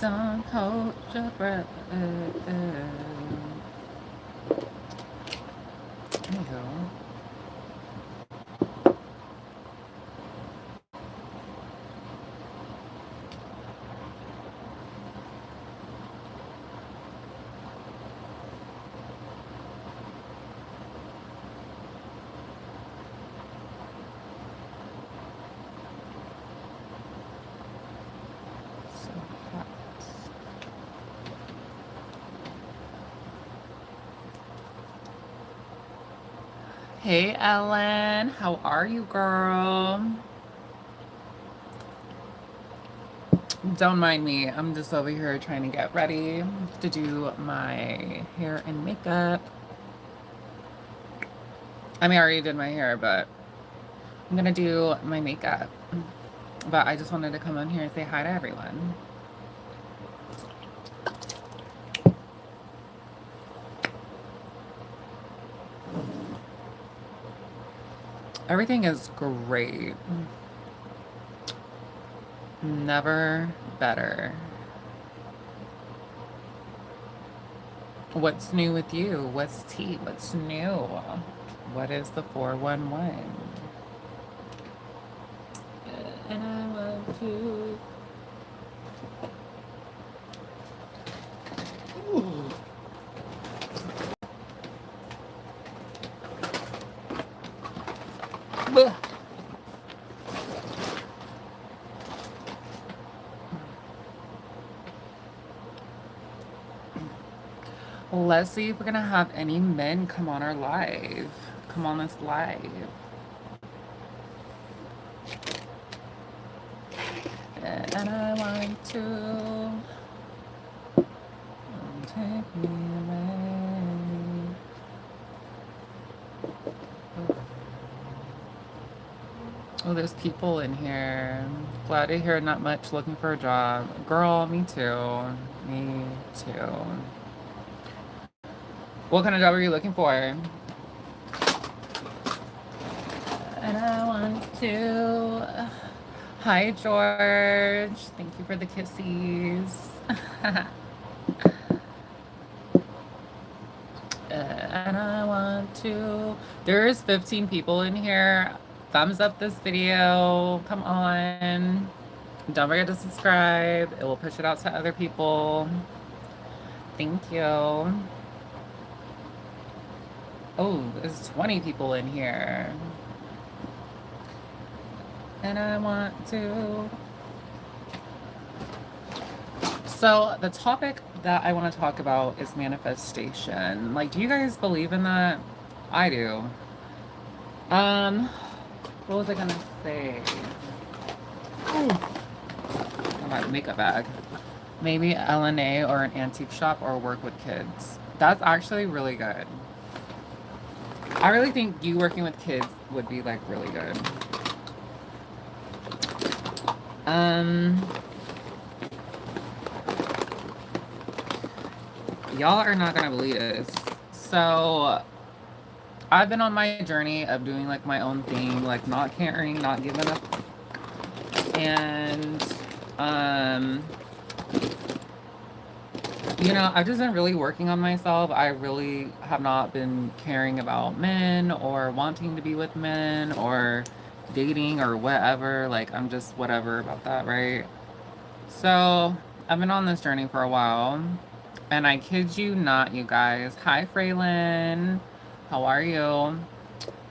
Don't hold your breath. Anywho. So hot. Hey Ellen, how are you, girl? Don't mind me. I'm just over here trying to get ready to do my hair and makeup. I mean, I already did my hair, but I'm gonna do my makeup. But I just wanted to come on here and say hi to everyone. Everything is great. Never better. What's new with you? What's tea? What's new? What is the 411? And I love you. Ooh. Let's see if we're gonna have any men come on our live. Come on this live. And I want to take me away. Oh, there's people in here. Glad to hear not much looking for a job. Girl, me too. Me too. What kind of job are you looking for? And I want to. Hi, George. Thank you for the kissies. And I want to. There's 15 people in here. Thumbs up this video. Come on. Don't forget to subscribe. It will push it out to other people. Thank you. Oh, there's 20 people in here. And I want to. So the topic that I want to talk about is manifestation. Like, do you guys believe in that? I do. What was I gonna say? Oh, my makeup bag. Maybe LNA or an antique shop or work with kids. That's actually really good. I really think you working with kids would be like really good. Y'all are not gonna believe this. So I've been on my journey of doing like my own thing, like not caring, not giving up. And you know, I've just been really working on myself. I really have not been caring about men or wanting to be with men or dating or whatever. Like, I'm just whatever about that, right? So I've been on this journey for a while. And I kid you not, you guys. Hi, Fraylin. How are you?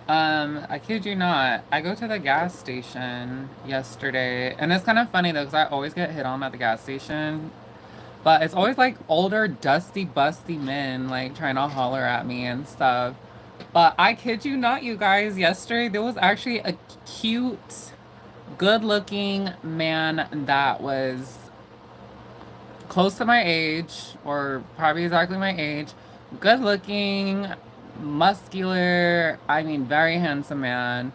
I kid you not. I go to the gas station yesterday. And it's kind of funny, though, because I always get hit on at the gas station. But it's always like older, dusty, busty men like trying to holler at me and stuff. But I kid you not, you guys, yesterday there was actually a cute, good looking man that was close to my age, or probably exactly my age, good looking, muscular, I mean, very handsome man.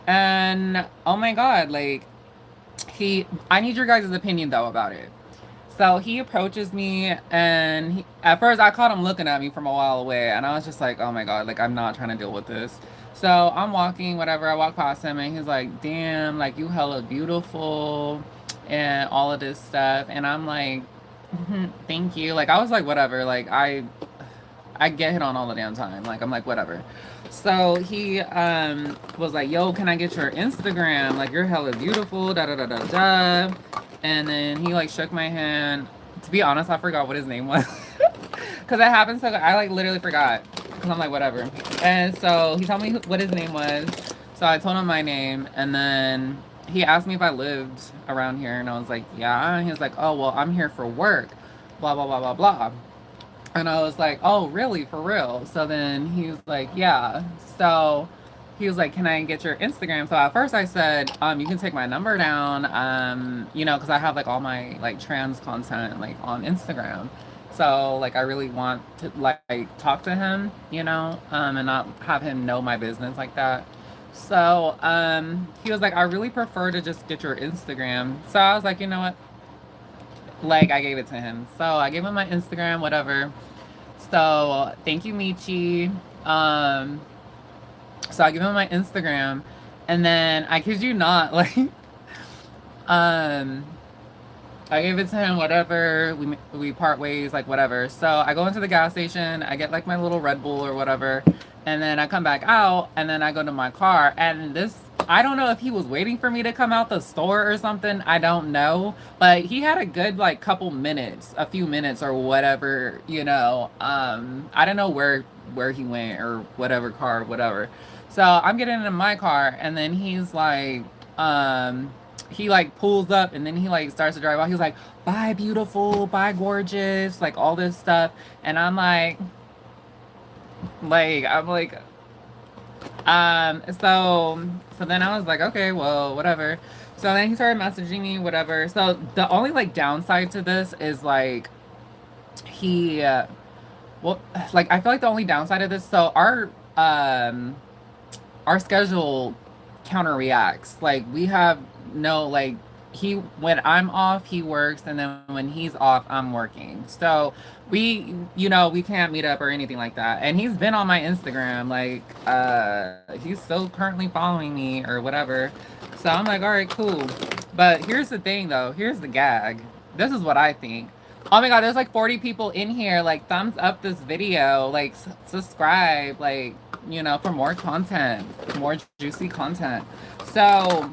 And oh my God, like, I need your guys' opinion though about it. So he approaches me, and at first I caught him looking at me from a while away, and I was just like, oh my God, like, I'm not trying to deal with this. So I'm walking, whatever, I walk past him, and he's like, damn, like, you hella beautiful, and all of this stuff. And I'm like, Thank you. Like, I was like, whatever. Like, I get hit on all the damn time. Like, I'm like, whatever. So he was like, yo, can I get your Instagram? Like, you're hella beautiful, da da da da da. And then he like shook my hand. To be honest, I forgot what his name was. Cause it happened so I like literally forgot. Cause I'm like, whatever. And so he told me what his name was. So I told him my name, and then he asked me if I lived around here, and I was like, yeah. And he was like, oh well, I'm here for work, blah blah blah blah blah. And I was like, oh, really? For real? So then he was like, yeah. So he was like, can I get your Instagram? So at first I said, you can take my number down, because I have like all my like trans content like on Instagram. So like I really want to like talk to him, and not have him know my business like that. So he was like, I really prefer to just get your Instagram. So I was like, you know what? Like I gave it to him. So I gave him my Instagram, whatever. So thank you, Michi. Um, so I give him my Instagram, and then I kid you not, like, um, I gave it to him, whatever. We part ways, like whatever. So I go into the gas station. I get like my little Red Bull or whatever, and then I come back out, and then I go to my car. And this, I don't know if he was waiting for me to come out the store or something. I don't know, but he had a good like couple minutes, a few minutes or whatever. I don't know where he went or whatever car, whatever. So I'm getting into my car, and then he's like, he like pulls up, and then he like starts to drive off. He was like, bye beautiful, bye gorgeous, like all this stuff. And I'm like, so then I was like, okay, well, whatever. So then he started messaging me, whatever. So the only like downside to this is like he well, like I feel like the only downside of this, so our schedule counter reacts. Like we have no like he when I'm off, he works, and then when he's off, I'm working. So we can't meet up or anything like that. And he's been on my Instagram, like he's still currently following me or whatever. So I'm like, all right, cool. But here's the thing though, here's the gag. This is what I think. Oh my god, there's like 40 people in here. Like, thumbs up this video. Like, subscribe. Like, for more content, more juicy content. So,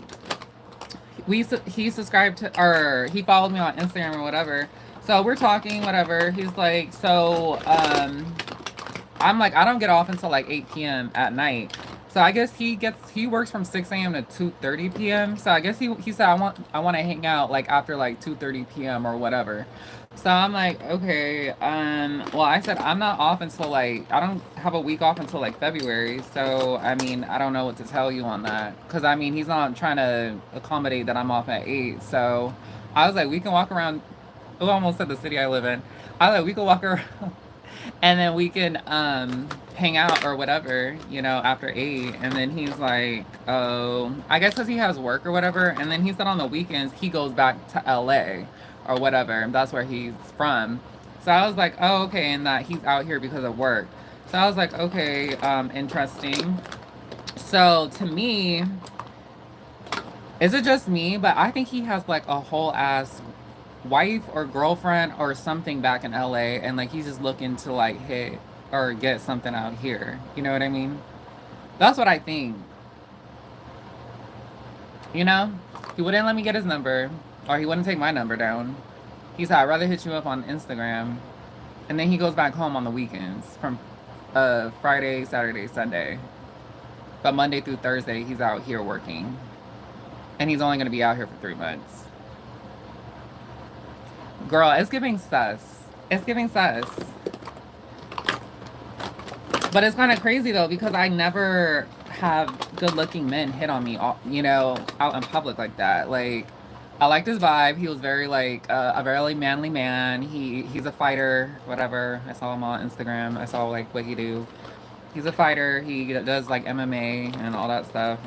he subscribed to, or he followed me on Instagram or whatever. So, we're talking, whatever. He's like, so, I'm like, I don't get off until like 8 p.m. at night. So I guess he works from 6 a.m. to 2:30 p.m. So I guess he said I want to hang out like after like 2:30 p.m. or whatever. So I'm like, okay. Well, I said I'm not off until like I don't have a week off until like February. So I mean, I don't know what to tell you on that because I mean he's not trying to accommodate that I'm off at 8. So I was like, we can walk around. Oh, I almost said the city I live in. I was like, we can walk around and then we can hang out or whatever, after 8. And then he's like, oh, I guess because he has work or whatever. And then he said on the weekends he goes back to LA or whatever, and that's where he's from. So I was like, oh, okay, and that he's out here because of work. So I was like, okay, interesting. So to me, is it just me? But I think he has like a whole ass wife or girlfriend or something back in LA, and like he's just looking to like hit or get something out here. You know what I mean? That's what I think. He wouldn't let me get his number, or he wouldn't take my number down. He said, I'd rather hit you up on Instagram. And then he goes back home on the weekends from Friday, Saturday, Sunday. But Monday through Thursday, he's out here working. And he's only going to be out here for 3 months. Girl, it's giving sus. It's giving sus. But it's kind of crazy, though, because I never have good-looking men hit on me, out in public like that. Like, I liked his vibe. He was very, like, a very manly man. He's a fighter, whatever. I saw him on Instagram. I saw, like, what he do. He's a fighter. He does, like, MMA and all that stuff.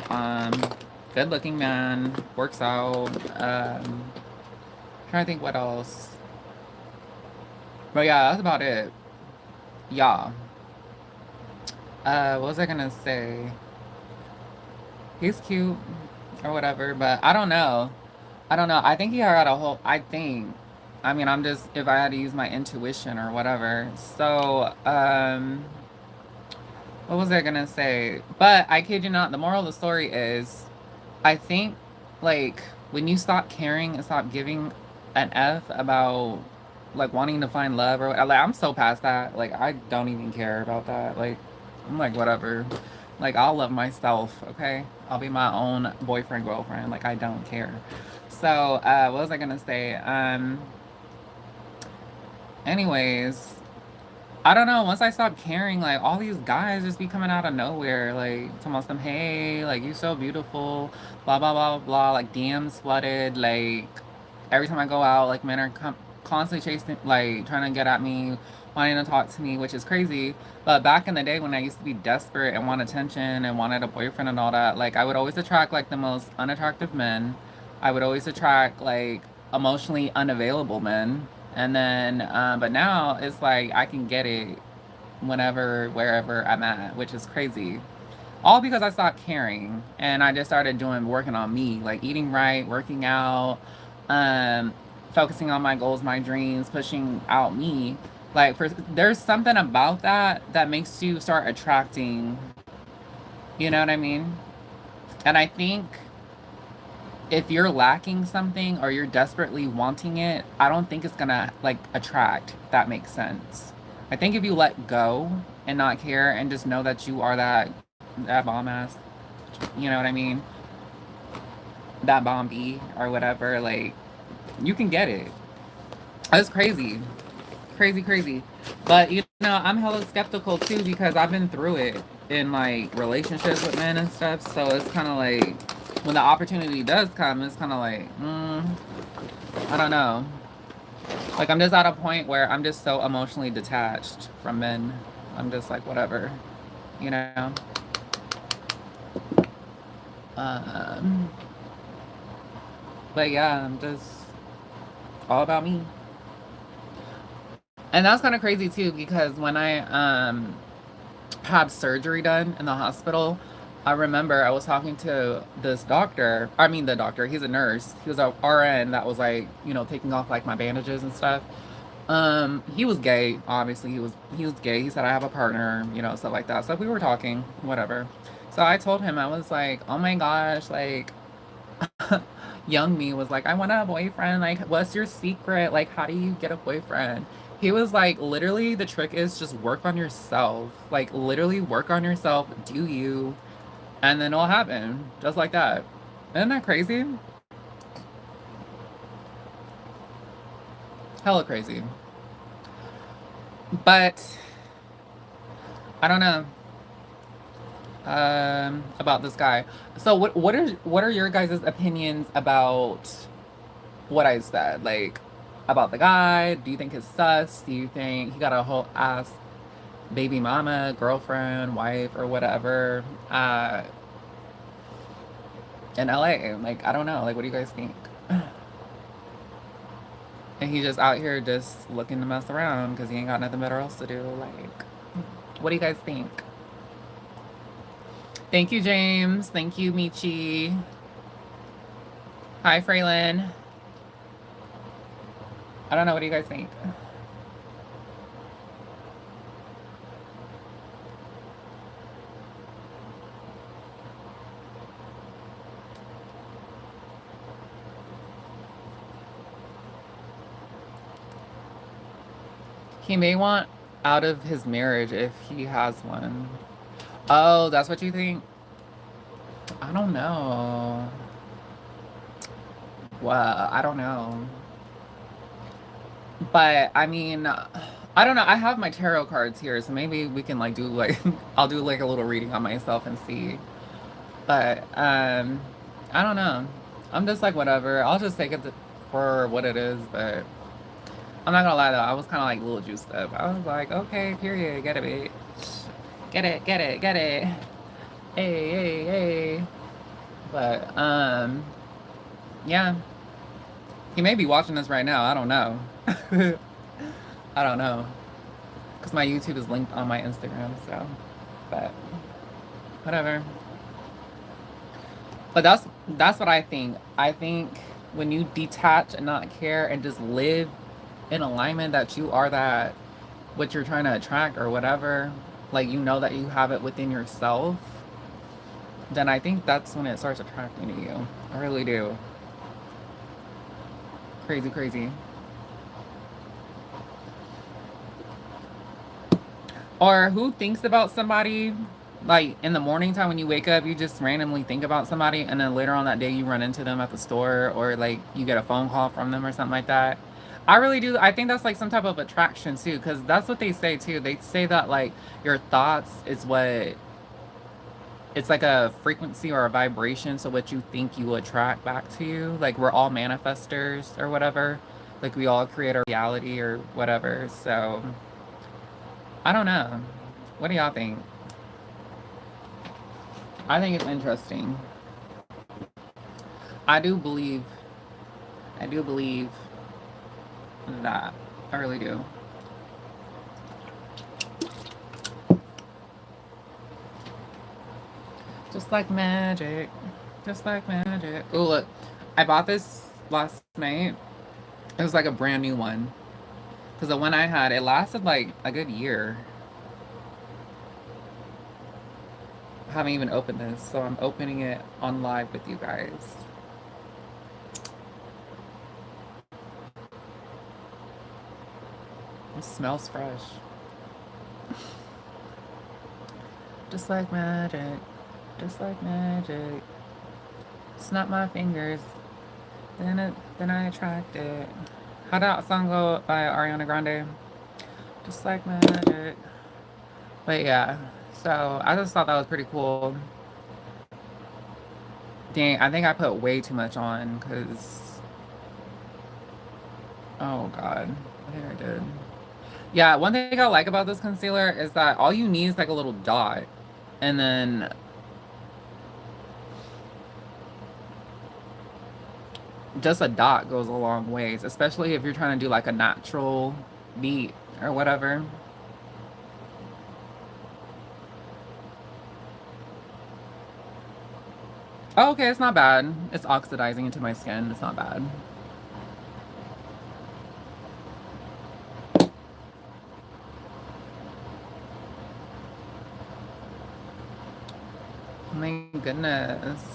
Good-looking man. Works out. Trying to think what else. But, yeah, that's about it. Yeah. What was I gonna say? He's cute or whatever, but I don't know. I think he had a whole. I think I mean, I'm just, if I had to use my intuition or whatever. So, what was I gonna say? But I kid you not, the moral of the story is I think like when you stop caring and stop giving an F about like wanting to find love or like I'm so past that. Like I don't even care about that. Like I'm like whatever. Like I'll love myself, okay? I'll be my own boyfriend, girlfriend. Like I don't care. So, what was I gonna say? Anyways, I don't know. Once I stopped caring, like all these guys just be coming out of nowhere, like talking about some, hey, like you so beautiful, blah blah blah blah blah. Like DMs flooded. Like every time I go out, like men are constantly chasing, like trying to get at me, wanting to talk to me, which is crazy. But back in the day when I used to be desperate and want attention and wanted a boyfriend and all that, like I would always attract like the most unattractive men. I would always attract like emotionally unavailable men. And then, but now it's like I can get it whenever, wherever I'm at, which is crazy. All because I stopped caring and I just started working on me, like eating right, working out, um, focusing on my goals, my dreams, pushing out me. Like there's something about that that makes you start attracting, you know what I mean? And I think if you're lacking something or you're desperately wanting it, I don't think it's gonna like attract, if that makes sense. I think if you let go and not care and just know that you are that bomb ass, you know what I mean? That bomb B or whatever, like you can get it. That's crazy. Crazy, crazy. But you know, I'm hella skeptical too because I've been through it in like relationships with men and stuff. So it's kind of like when the opportunity does come, it's kind of like, I don't know. Like I'm just at a point where I'm just so emotionally detached from men. I'm just like whatever, you know. Um, but yeah, I'm just all about me. And that's kind of crazy too because when I had surgery done in the hospital, I remember I was talking to this doctor. I mean, the doctor, he's a nurse. He was a RN that was like, you know, taking off like my bandages and stuff. He was gay, obviously. He was gay. He said I have a partner, you know, stuff like that. So we were talking, whatever. So I told him, I was like, oh my gosh, like young me was like, I want a boyfriend. Like, what's your secret? Like, how do you get a boyfriend? He was like, literally, the trick is just work on yourself. Like, literally work on yourself, do you, and then it'll happen. Just like that. Isn't that crazy? Hella crazy. But I don't know about this guy. So what are your guys' opinions about what I said? Like about the guy? Do you think he's sus? Do you think he got a whole ass baby mama, girlfriend, wife, or whatever in LA? Like I don't know. Like what do you guys think? And he's just out here just looking to mess around because he ain't got nothing better else to do. Like, what do you guys think? Thank you, James. Thank you, Michi. Hi, Fraylin. I don't know. What do you guys think? He may want out of his marriage if he has one. Oh, that's what you think? I don't know. Well, I don't know. But I mean, I don't know. I have my tarot cards here, so maybe we can like do like I'll do like a little reading on myself and see. But I don't know. I'm just like whatever. I'll just take it for what it is, but I'm not gonna lie though, I was kind of like a little juiced up. I was like, okay, period, get it, bitch. Get it, get it, get it. Hey, hey, hey. But, yeah. He may be watching this right now. I don't know. I don't know. Because my YouTube is linked on my Instagram, so. But, whatever. But that's what I think. I think when you detach and not care and just live in alignment that you are that, what you're trying to attract or whatever, like you know that you have it within yourself, then I think that's when it starts attracting to you. I really do. Crazy, crazy. Or who thinks about somebody, like in the morning time when you wake up, you just randomly think about somebody, and then later on that day you run into them at the store, or like you get a phone call from them or something like that. I really do. I think that's like some type of attraction too, because that's what they say too. They say that like your thoughts is what, it's like a frequency or a vibration. So what you think you will attract back to you. Like we're all manifestors or whatever. Like we all create our reality or whatever. So I don't know. What do y'all think? I think it's interesting. I do believe that. I really do. Just like magic. Just like magic. Oh, look. I bought this last night. It was like a brand new one. Because the one I had, it lasted like a good year. I haven't even opened this, so I'm opening it on live with you guys. It smells fresh. Just like magic. Just like magic. Snap my fingers. Then I attract it. How'd that song go by Ariana Grande? Just like magic. But yeah, so I just thought that was pretty cool. Dang, I think I put way too much on because, oh God, I think I did. Yeah, one thing I like about this concealer is that all you need is like a little dot, and then just a dot goes a long ways, especially if you're trying to do like a natural beat or whatever. Oh, okay, it's not bad. It's oxidizing into my skin. It's not bad. Oh my goodness.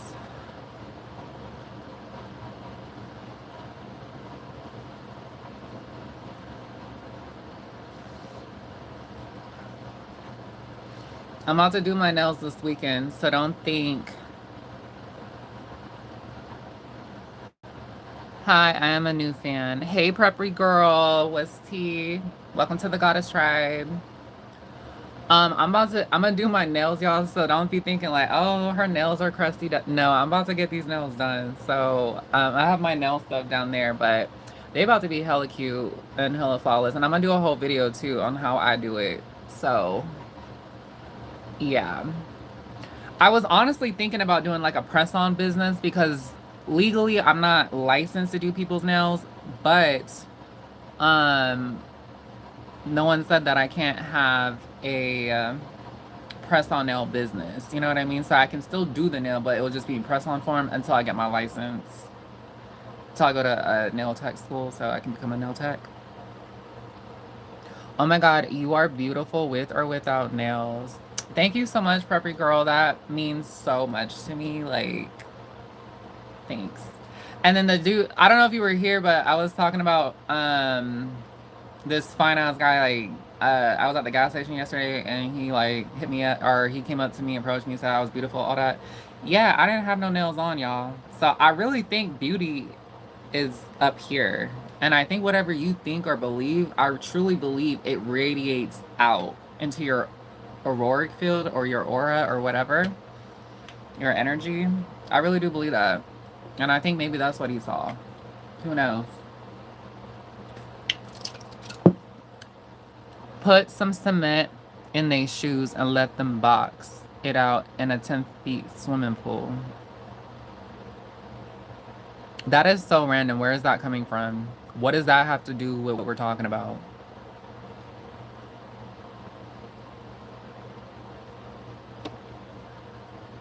I'm about to do my nails this weekend, so don't think. Hi, I am a new fan. Hey, Preppery Girl, what's tea? Welcome to the Goddess Tribe. I'm gonna do my nails, y'all, so don't be thinking like, oh, her nails are crusty. No, I'm about to get these nails done. So, I have my nail stuff down there, but they about to be hella cute and hella flawless. And I'm gonna do a whole video too on how I do it. So, yeah. I was honestly thinking about doing like a press-on business because legally I'm not licensed to do people's nails, but no one said that I can't have a press-on nail business. You know what I mean? So I can still do the nail, but it will just be press-on form until I get my license. Until I go to a nail tech school so I can become a nail tech. Oh my God, you are beautiful with or without nails. Thank you so much, Preppy Girl. That means so much to me. Like, thanks. And then the dude, I don't know if you were here, but I was talking about this fine ass guy. Like, I was at the gas station yesterday, and he like hit me up, or he came up to me, approached me, said I was beautiful, all that. Yeah, I didn't have no nails on, y'all. So I really think beauty is up here. And I think whatever you think or believe, I truly believe it radiates out into your auroric field or your aura or whatever, your energy. I really do believe that. And I think maybe that's what he saw. Who knows? Put some cement in their shoes and let them box it out in a 10-feet swimming pool. That is so random. Where is that coming from? What does that have to do with what we're talking about?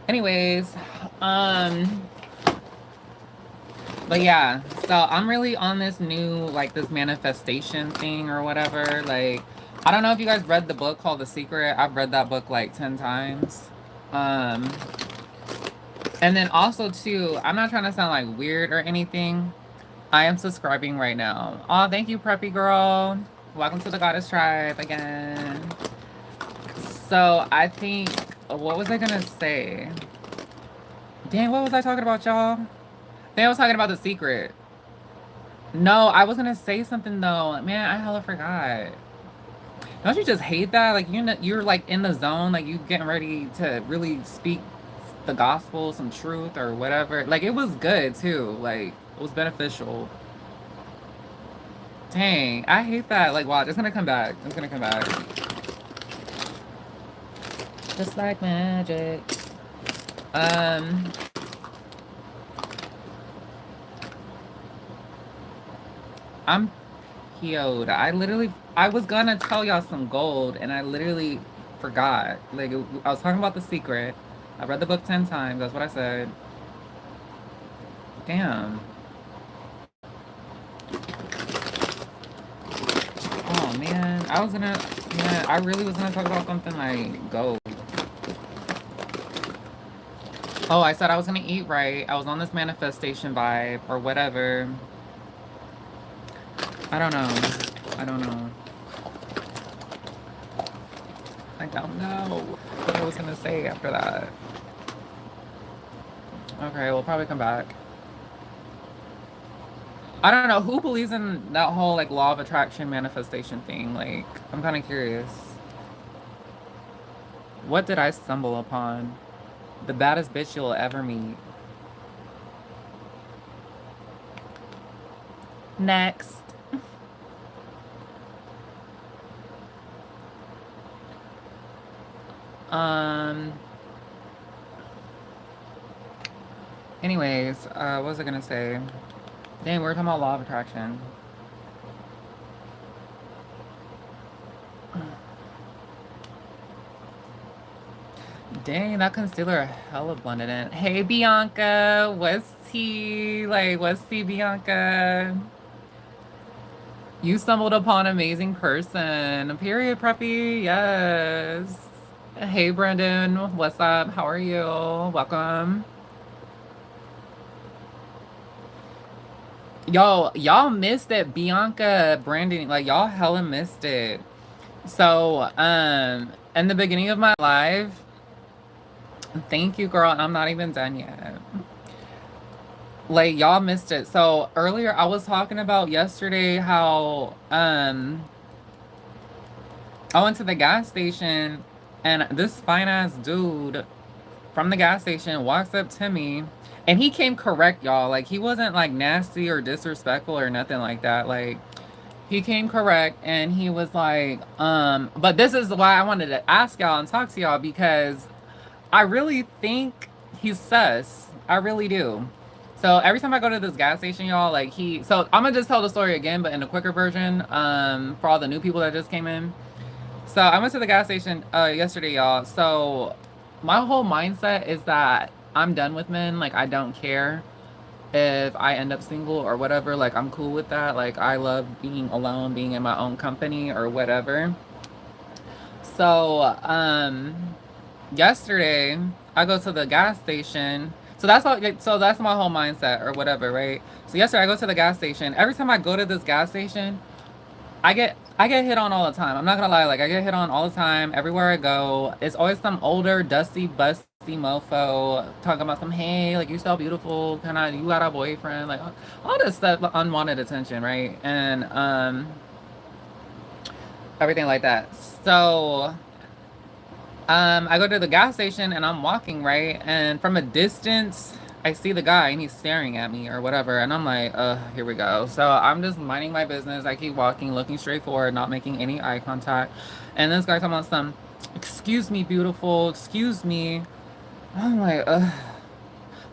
Anyways, but yeah, So I'm really on this new, like, this manifestation thing or whatever. Like, I don't know if you guys read the book called The Secret. I've read that book like 10 times. Um, and then also too, I'm not trying to sound like weird or anything. I am subscribing right now. Oh, thank you, Preppy Girl. Welcome to the Goddess Tribe again. So I think, what was I gonna say? Dang, what was I talking about, y'all? I think I was talking about The Secret. No, I was gonna say something though. Man, I hella forgot. Don't you just hate that? Like you're like in the zone, like you getting ready to really speak the gospel, some truth or whatever. Like it was good too. Like it was beneficial. Dang, I hate that. Like watch, it's gonna come back. It's gonna come back. Just like magic. I'm PO'd. I was gonna tell y'all some gold and I literally forgot. Like, I was talking about The Secret. I read the book 10 times. That's what I said. Damn. Oh, man. I really was gonna talk about something like gold. Oh, I said I was gonna eat right. I was on this manifestation vibe or whatever. I don't know. I don't know. I don't know what I was gonna say after that. Okay, we'll probably come back. I don't know who believes in that whole like law of attraction manifestation thing. Like, I'm kind of curious. What did I stumble upon? The baddest bitch you'll ever meet. Next. Anyways, what was I gonna say? Dang, we're talking about law of attraction. Dang, that concealer hella blended in. Hey, Bianca, what's tea? Like, what's tea, Bianca? You stumbled upon an amazing person. Period, preppy. Yes. Hey, Brendan, what's up? How are you? Welcome. Y'all missed it, Bianca, Brandon. Like, y'all hella missed it. So, in the beginning of my live, thank you, girl. I'm not even done yet. Like, y'all missed it. So earlier I was talking about yesterday how I went to the gas station and this fine ass dude from the gas station walks up to me and he came correct, y'all. Like, he wasn't like nasty or disrespectful or nothing like that. Like, he came correct and he was like, but this is why I wanted to ask y'all and talk to y'all, because I really think he's sus. I really do. So every time I go to this gas station, y'all, like so I'm gonna just tell the story again, but in a quicker version, for all the new people that just came in. So I went to the gas station yesterday, y'all. So my whole mindset is that I'm done with men. Like, I don't care if I end up single or whatever. Like, I'm cool with that. Like, I love being alone, being in my own company or whatever. So yesterday I go to the gas station. So that's all, so that's my whole mindset or whatever, right? So yesterday I go to the gas station. Every time I go to this gas station, I get hit on all the time. I'm not gonna lie, like, I get hit on all the time everywhere I go. It's always some older, dusty, busty mofo talking about some, hey, like, you so beautiful, you got a boyfriend, like all this stuff, unwanted attention, right? And everything like that. So I go to the gas station and I'm walking, right? And from a distance, I see the guy and he's staring at me or whatever. And I'm like, here we go. So I'm just minding my business. I keep walking, looking straight forward, not making any eye contact. And this guy talking about some, excuse me, beautiful, excuse me. I'm like, ugh.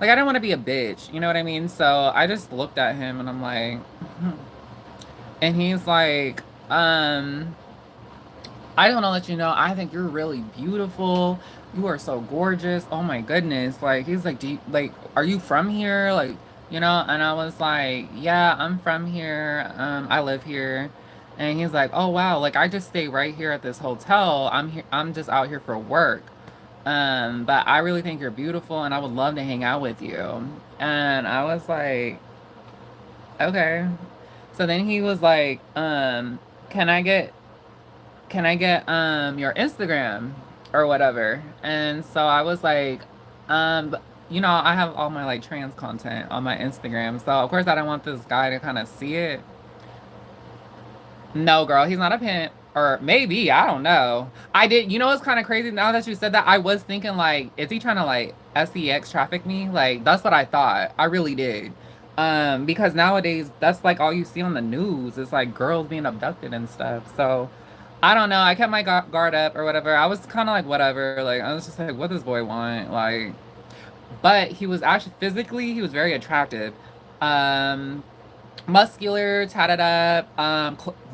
Like, I didn't want to be a bitch, you know what I mean? So I just looked at him and I'm like, and he's like, I just want to let you know, I think you're really beautiful. You are so gorgeous. Oh my goodness. Like, he's like, are you from here? Like, you know? And I was like, yeah, I'm from here. I live here. And he's like, oh wow, like I just stay right here at this hotel. I'm just out here for work. But I really think you're beautiful and I would love to hang out with you. And I was like, okay. So then he was like, can I get your Instagram or whatever? And so I was like, you know, I have all my like trans content on my Instagram. So of course I don't want this guy to kind of see it. No, girl, he's not a pimp. Or maybe, I don't know. I did, you know what's kind of crazy now that you said that? I was thinking like, is he trying to like sex traffic me? Like, that's what I thought. I really did. Because nowadays that's like all you see on the news. It's like girls being abducted and stuff. So I don't know. I kept my guard up or whatever. I was kind of like, whatever. Like, I was just like, what does boy want? Like, but he was actually physically, he was very attractive. Um, Muscular, tatted up,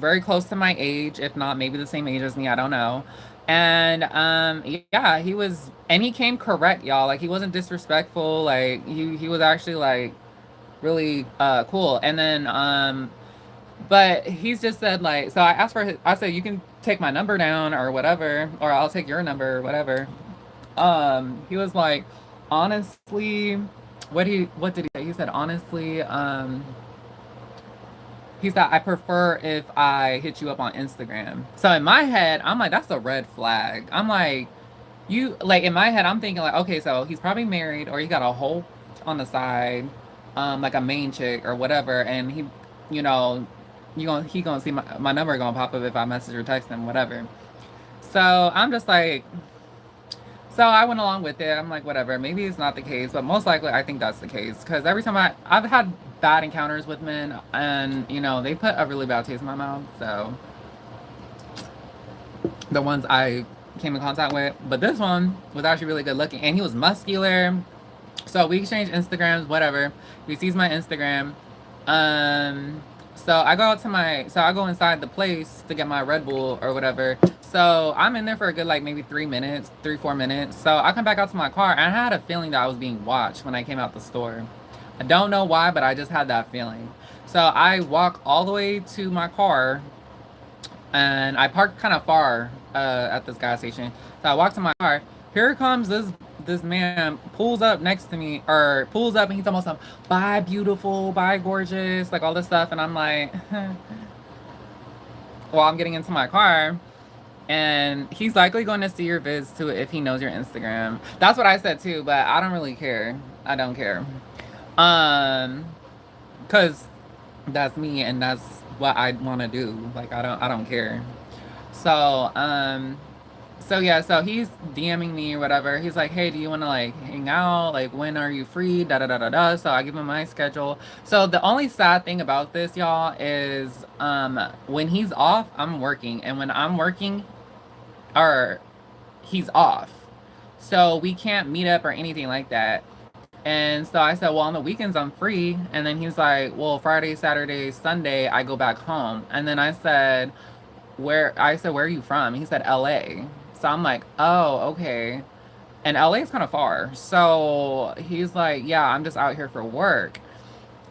very close to my age, if not maybe the same age as me, I don't know. And yeah, he was, and he came correct, y'all. Like he wasn't disrespectful. Like he was actually like really cool. And then but he's just said like, so I asked for his, I said you can take my number down or whatever, or I'll take your number or whatever. He was like, honestly, what did he say? He said honestly, he said, I prefer if I hit you up on Instagram. So in my head, I'm like, that's a red flag. I'm like, you, like, in my head, I'm thinking, like, okay, so he's probably married or he got a hole on the side, like a main chick or whatever. And he, you know, he gonna see my number gonna pop up if I message or text him, whatever. So I'm just like, so I went along with it. I'm like, whatever. Maybe it's not the case, but most likely I think that's the case. Because every time I've had bad encounters with men, and you know they put a really bad taste in my mouth. So the ones I came in contact with, but this one was actually really good looking, and he was muscular. So we exchanged Instagrams, whatever. He sees my Instagram. So I go out to so I go inside the place to get my Red Bull or whatever. So I'm in there for a good like maybe 3 minutes, 4 minutes. So I come back out to my car and I had a feeling that I was being watched when I came out the store. I don't know why, but I just had that feeling. So I walk all the way to my car and I parked kind of far at this gas station. So I walk to my car. Here comes this man pulls up next to me, or pulls up and he's almost like, bye beautiful, bye gorgeous, like all this stuff. And I'm like, well, I'm getting into my car. And he's likely going to see your vids too if he knows your Instagram. That's what I said too, but I don't really care. I don't care. Cause that's me and that's what I want to do. Like I don't care. So so yeah, so he's DMing me or whatever. He's like, hey, do you want to like hang out? Like when are you free? Da da da da da. So I give him my schedule. So the only sad thing about this, y'all, is when he's off, I'm working, and when I'm working, or he's off. So we can't meet up or anything like that. And so I said, well, on the weekends I'm free. And then he's like, well, Friday, Saturday, Sunday, I go back home. And then I said, where are you from? He said, LA. So I'm like, oh, okay. And LA is kind of far. So he's like, yeah, I'm just out here for work.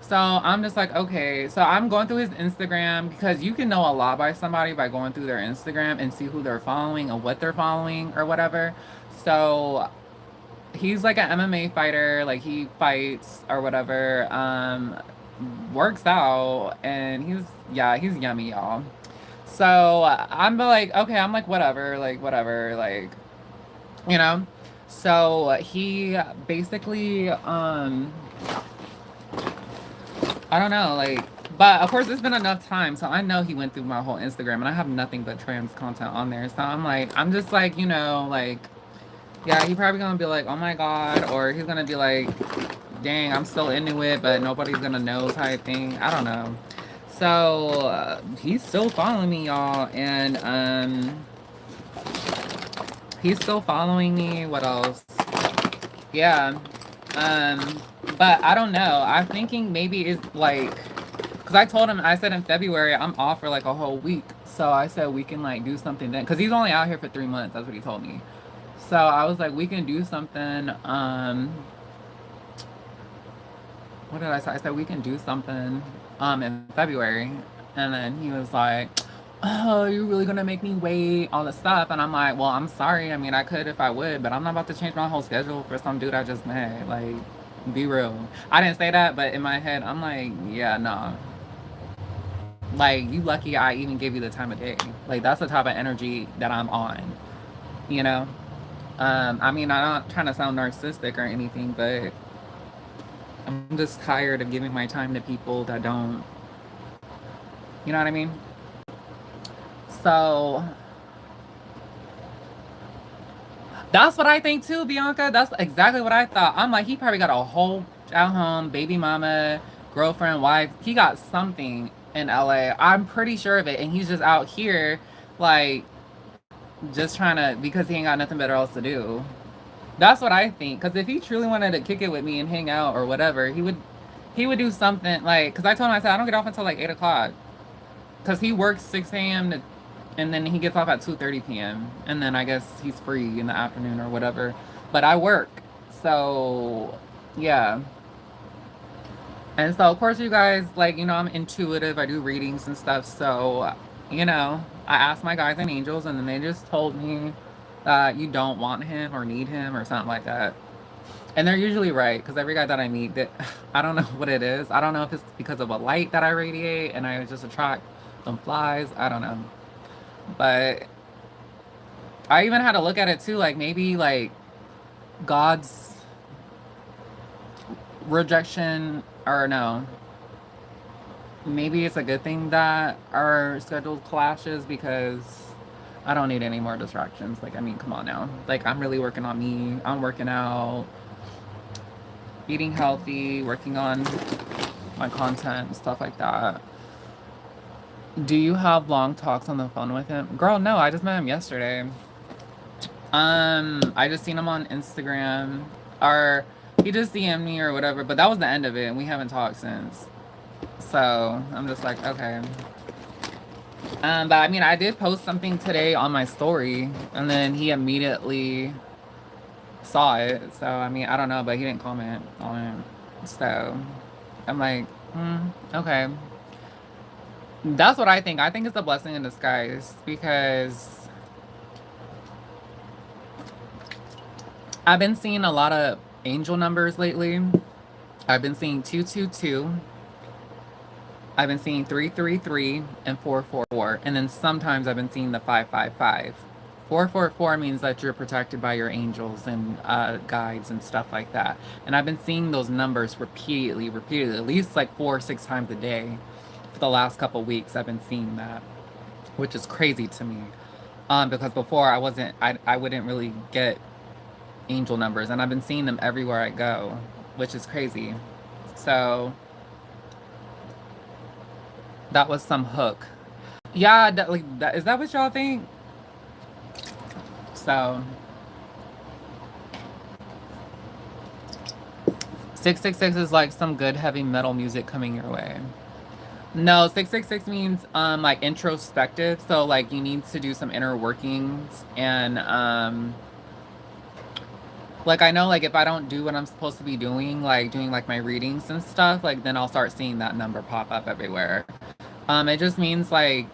So I'm just like, okay. So I'm going through his Instagram because you can know a lot by somebody by going through their Instagram and see who they're following and what they're following or whatever. So he's like an MMA fighter, like he fights or whatever, works out, and he's yummy, y'all. So I'm like, okay, I'm like, whatever, like, you know. So he basically, I don't know, like, but of course it's been enough time, so I know he went through my whole Instagram, and I have nothing but trans content on there. So I'm just like, you know, like, yeah, he probably gonna be like, oh my god, or he's gonna be like, dang, I'm still into it, but nobody's gonna know type thing. I don't know. So he's still following me, y'all, and he's still following me. What else? Yeah. But I don't know. I'm thinking maybe it's like, because I told him, I said in February I'm off for like a whole week. So I said we can like do something then, because he's only out here for 3 months. That's what he told me. So I was like, we can do something. what did I say? I said we can do something in February. And then he was like, oh, you're really gonna make me wait, all this stuff. And I'm like, well, I'm sorry. I mean, I could if I would, but I'm not about to change my whole schedule for some dude I just met. Like, be real. I didn't say that, but in my head, I'm like, yeah, nah. Like, you lucky I even give you the time of day. Like, that's the type of energy that I'm on, you know? I mean, I'm not trying to sound narcissistic or anything, but I'm just tired of giving my time to people that don't, you know what I mean? So that's what I think too, Bianca. That's exactly what I thought. I'm like, he probably got a whole at home, baby mama, girlfriend, wife. He got something in LA. I'm pretty sure of it. And he's just out here, like, just trying to, because he ain't got nothing better else to do. That's what I think. Because if he truly wanted to kick it with me and hang out or whatever, he would do something like, because I told him, I said, I don't get off until like 8 o'clock. Because he works 6 a.m. to, and then he gets off at 2:30 p.m. And then I guess he's free in the afternoon or whatever. But I work. So, yeah. And so, of course, you guys, like, I'm intuitive. I do readings and stuff. So, I asked my guides and angels, and then they just told me that you don't want him or need him or something like that. And they're usually right, because every guy that I meet, that I don't know what it is. I don't know if it's because of a light that I radiate and I just attract some flies. I don't know. But I even had to look at it too, like maybe like God's rejection, or no, maybe it's a good thing that our schedule clashes, because I don't need any more distractions. Like, I mean, come on now. Like, I'm really working on me. I'm working out, eating healthy, working on my content, stuff like that. Do you have long talks on the phone with him? Girl, no, I just met him yesterday. I just seen him on Instagram, or he just DM'd me or whatever, but that was the end of it, and we haven't talked since. So I'm just like, okay. But I mean, I did post something today on my story, and then he immediately saw it. So I mean, I don't know, but he didn't comment on it. So I'm like, okay. That's what I think. I think it's a blessing in disguise, because I've been seeing a lot of angel numbers lately. I've been seeing 222. I've been seeing 333 and 444. And then sometimes I've been seeing the 555. 444 means that you're protected by your angels and guides and stuff like that. And I've been seeing those numbers repeatedly, at least like 4 or 6 times a day for the last couple weeks. I've been seeing that, which is crazy to me. Because before I wouldn't really get angel numbers, and I've been seeing them everywhere I go, which is crazy. So that was some hook. Yeah, is that what y'all think? So 666 is like some good heavy metal music coming your way. No, 666 means like introspective. So like you need to do some inner workings, and like, I know, like, if I don't do what I'm supposed to be doing, like, doing, like, my readings and stuff, like, then I'll start seeing that number pop up everywhere. It just means, like,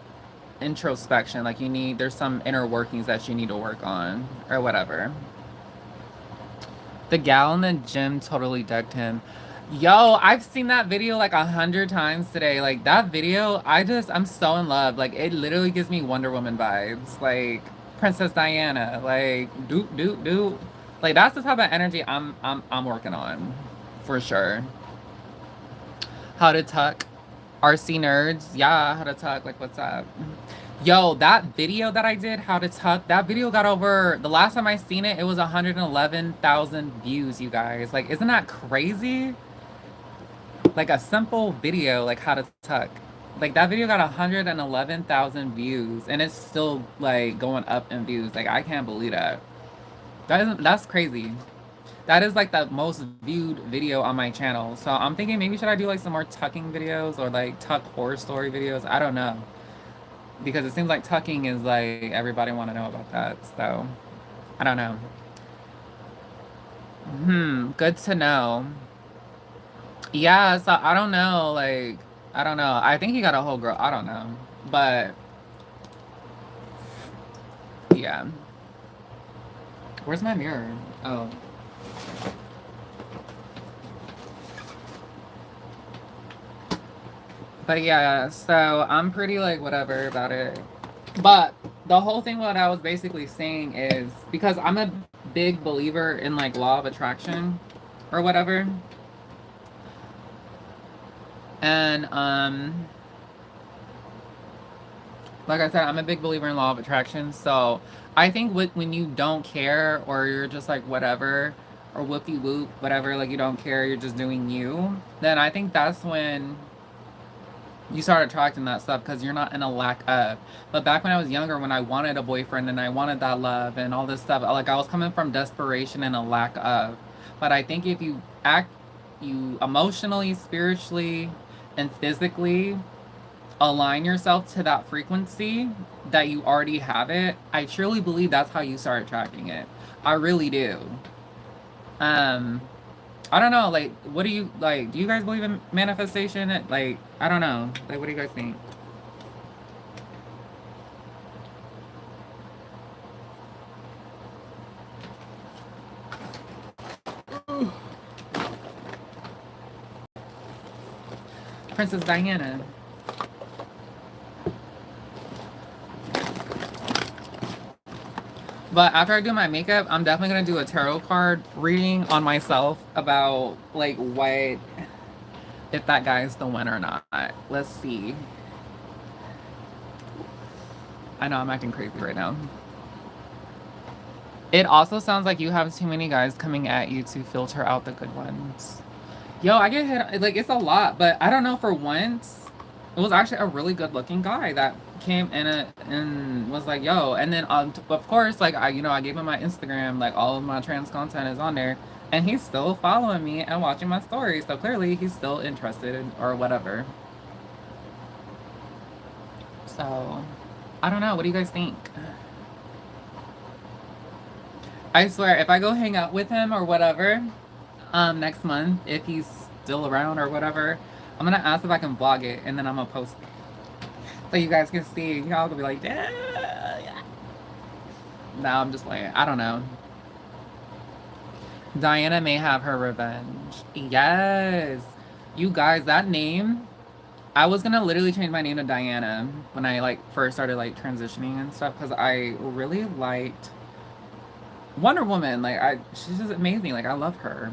introspection. Like, there's some inner workings that you need to work on, or whatever. The gal in the gym totally decked him. Yo, I've seen that video, like, 100 times today. Like, that video, I'm so in love. Like, it literally gives me Wonder Woman vibes. Like, Princess Diana. Like, doop, doop, doop. Like, that's the type of energy I'm working on, for sure. How to tuck. RC nerds. Yeah, how to tuck. Like, what's up? Yo, that video that I did, how to tuck, that video got over, the last time I seen it, it was 111,000 views, you guys. Like, isn't that crazy? Like, a simple video, like, how to tuck. Like, that video got 111,000 views, and it's still, like, going up in views. Like, I can't believe that. That's crazy. That is like the most viewed video on my channel. So I'm thinking maybe should I do like some more tucking videos, or like tuck horror story videos? I don't know. Because it seems like tucking is like everybody want to know about that. So I don't know. Good to know. Yeah, so I don't know, like, I don't know. I think he got a whole girl. I don't know. But yeah. Where's my mirror? Oh. But yeah, so I'm pretty like whatever about it. But the whole thing what I was basically saying is because I'm a big believer in like law of attraction or whatever. And like I said, I'm a big believer in law of attraction. So I think when you don't care or you're just like whatever or whoopie whoop, whatever, like you don't care, you're just doing you, then I think that's when you start attracting that stuff because you're not in a lack of. But back when I was younger, when I wanted a boyfriend and I wanted that love and all this stuff, like I was coming from desperation and a lack of. But I think if you emotionally, spiritually, and physically align yourself to that frequency that you already have it, I truly believe that's how you start attracting it. I really do. Um, I don't know, like, what do you like? Do you guys believe in manifestation? Like, I don't know. Like, what do you guys think? Princess Diana. But after I do my makeup, I'm definitely gonna do a tarot card reading on myself about like what if that guy's the one or not. Let's see. I know I'm acting crazy right now. It also sounds like you have too many guys coming at you to filter out the good ones. Yo, I get hit like it's a lot, but I don't know. For once, it was actually a really good looking guy that came in and was like, "Yo," and then of course, like I gave him my Instagram, like all of my trans content is on there, and he's still following me and watching my stories. So clearly, he's still interested or whatever. So I don't know. What do you guys think? I swear, if I go hang out with him or whatever, next month, if he's still around or whatever, I'm gonna ask if I can vlog it and then I'm gonna post it. So you guys can see, y'all gonna be like, yeah. No, I'm just playing. I don't know. Diana may have her revenge. Yes. You guys, that name, I was gonna literally change my name to Diana when I like first started like transitioning and stuff because I really liked Wonder Woman. Like she's just amazing. Like I love her.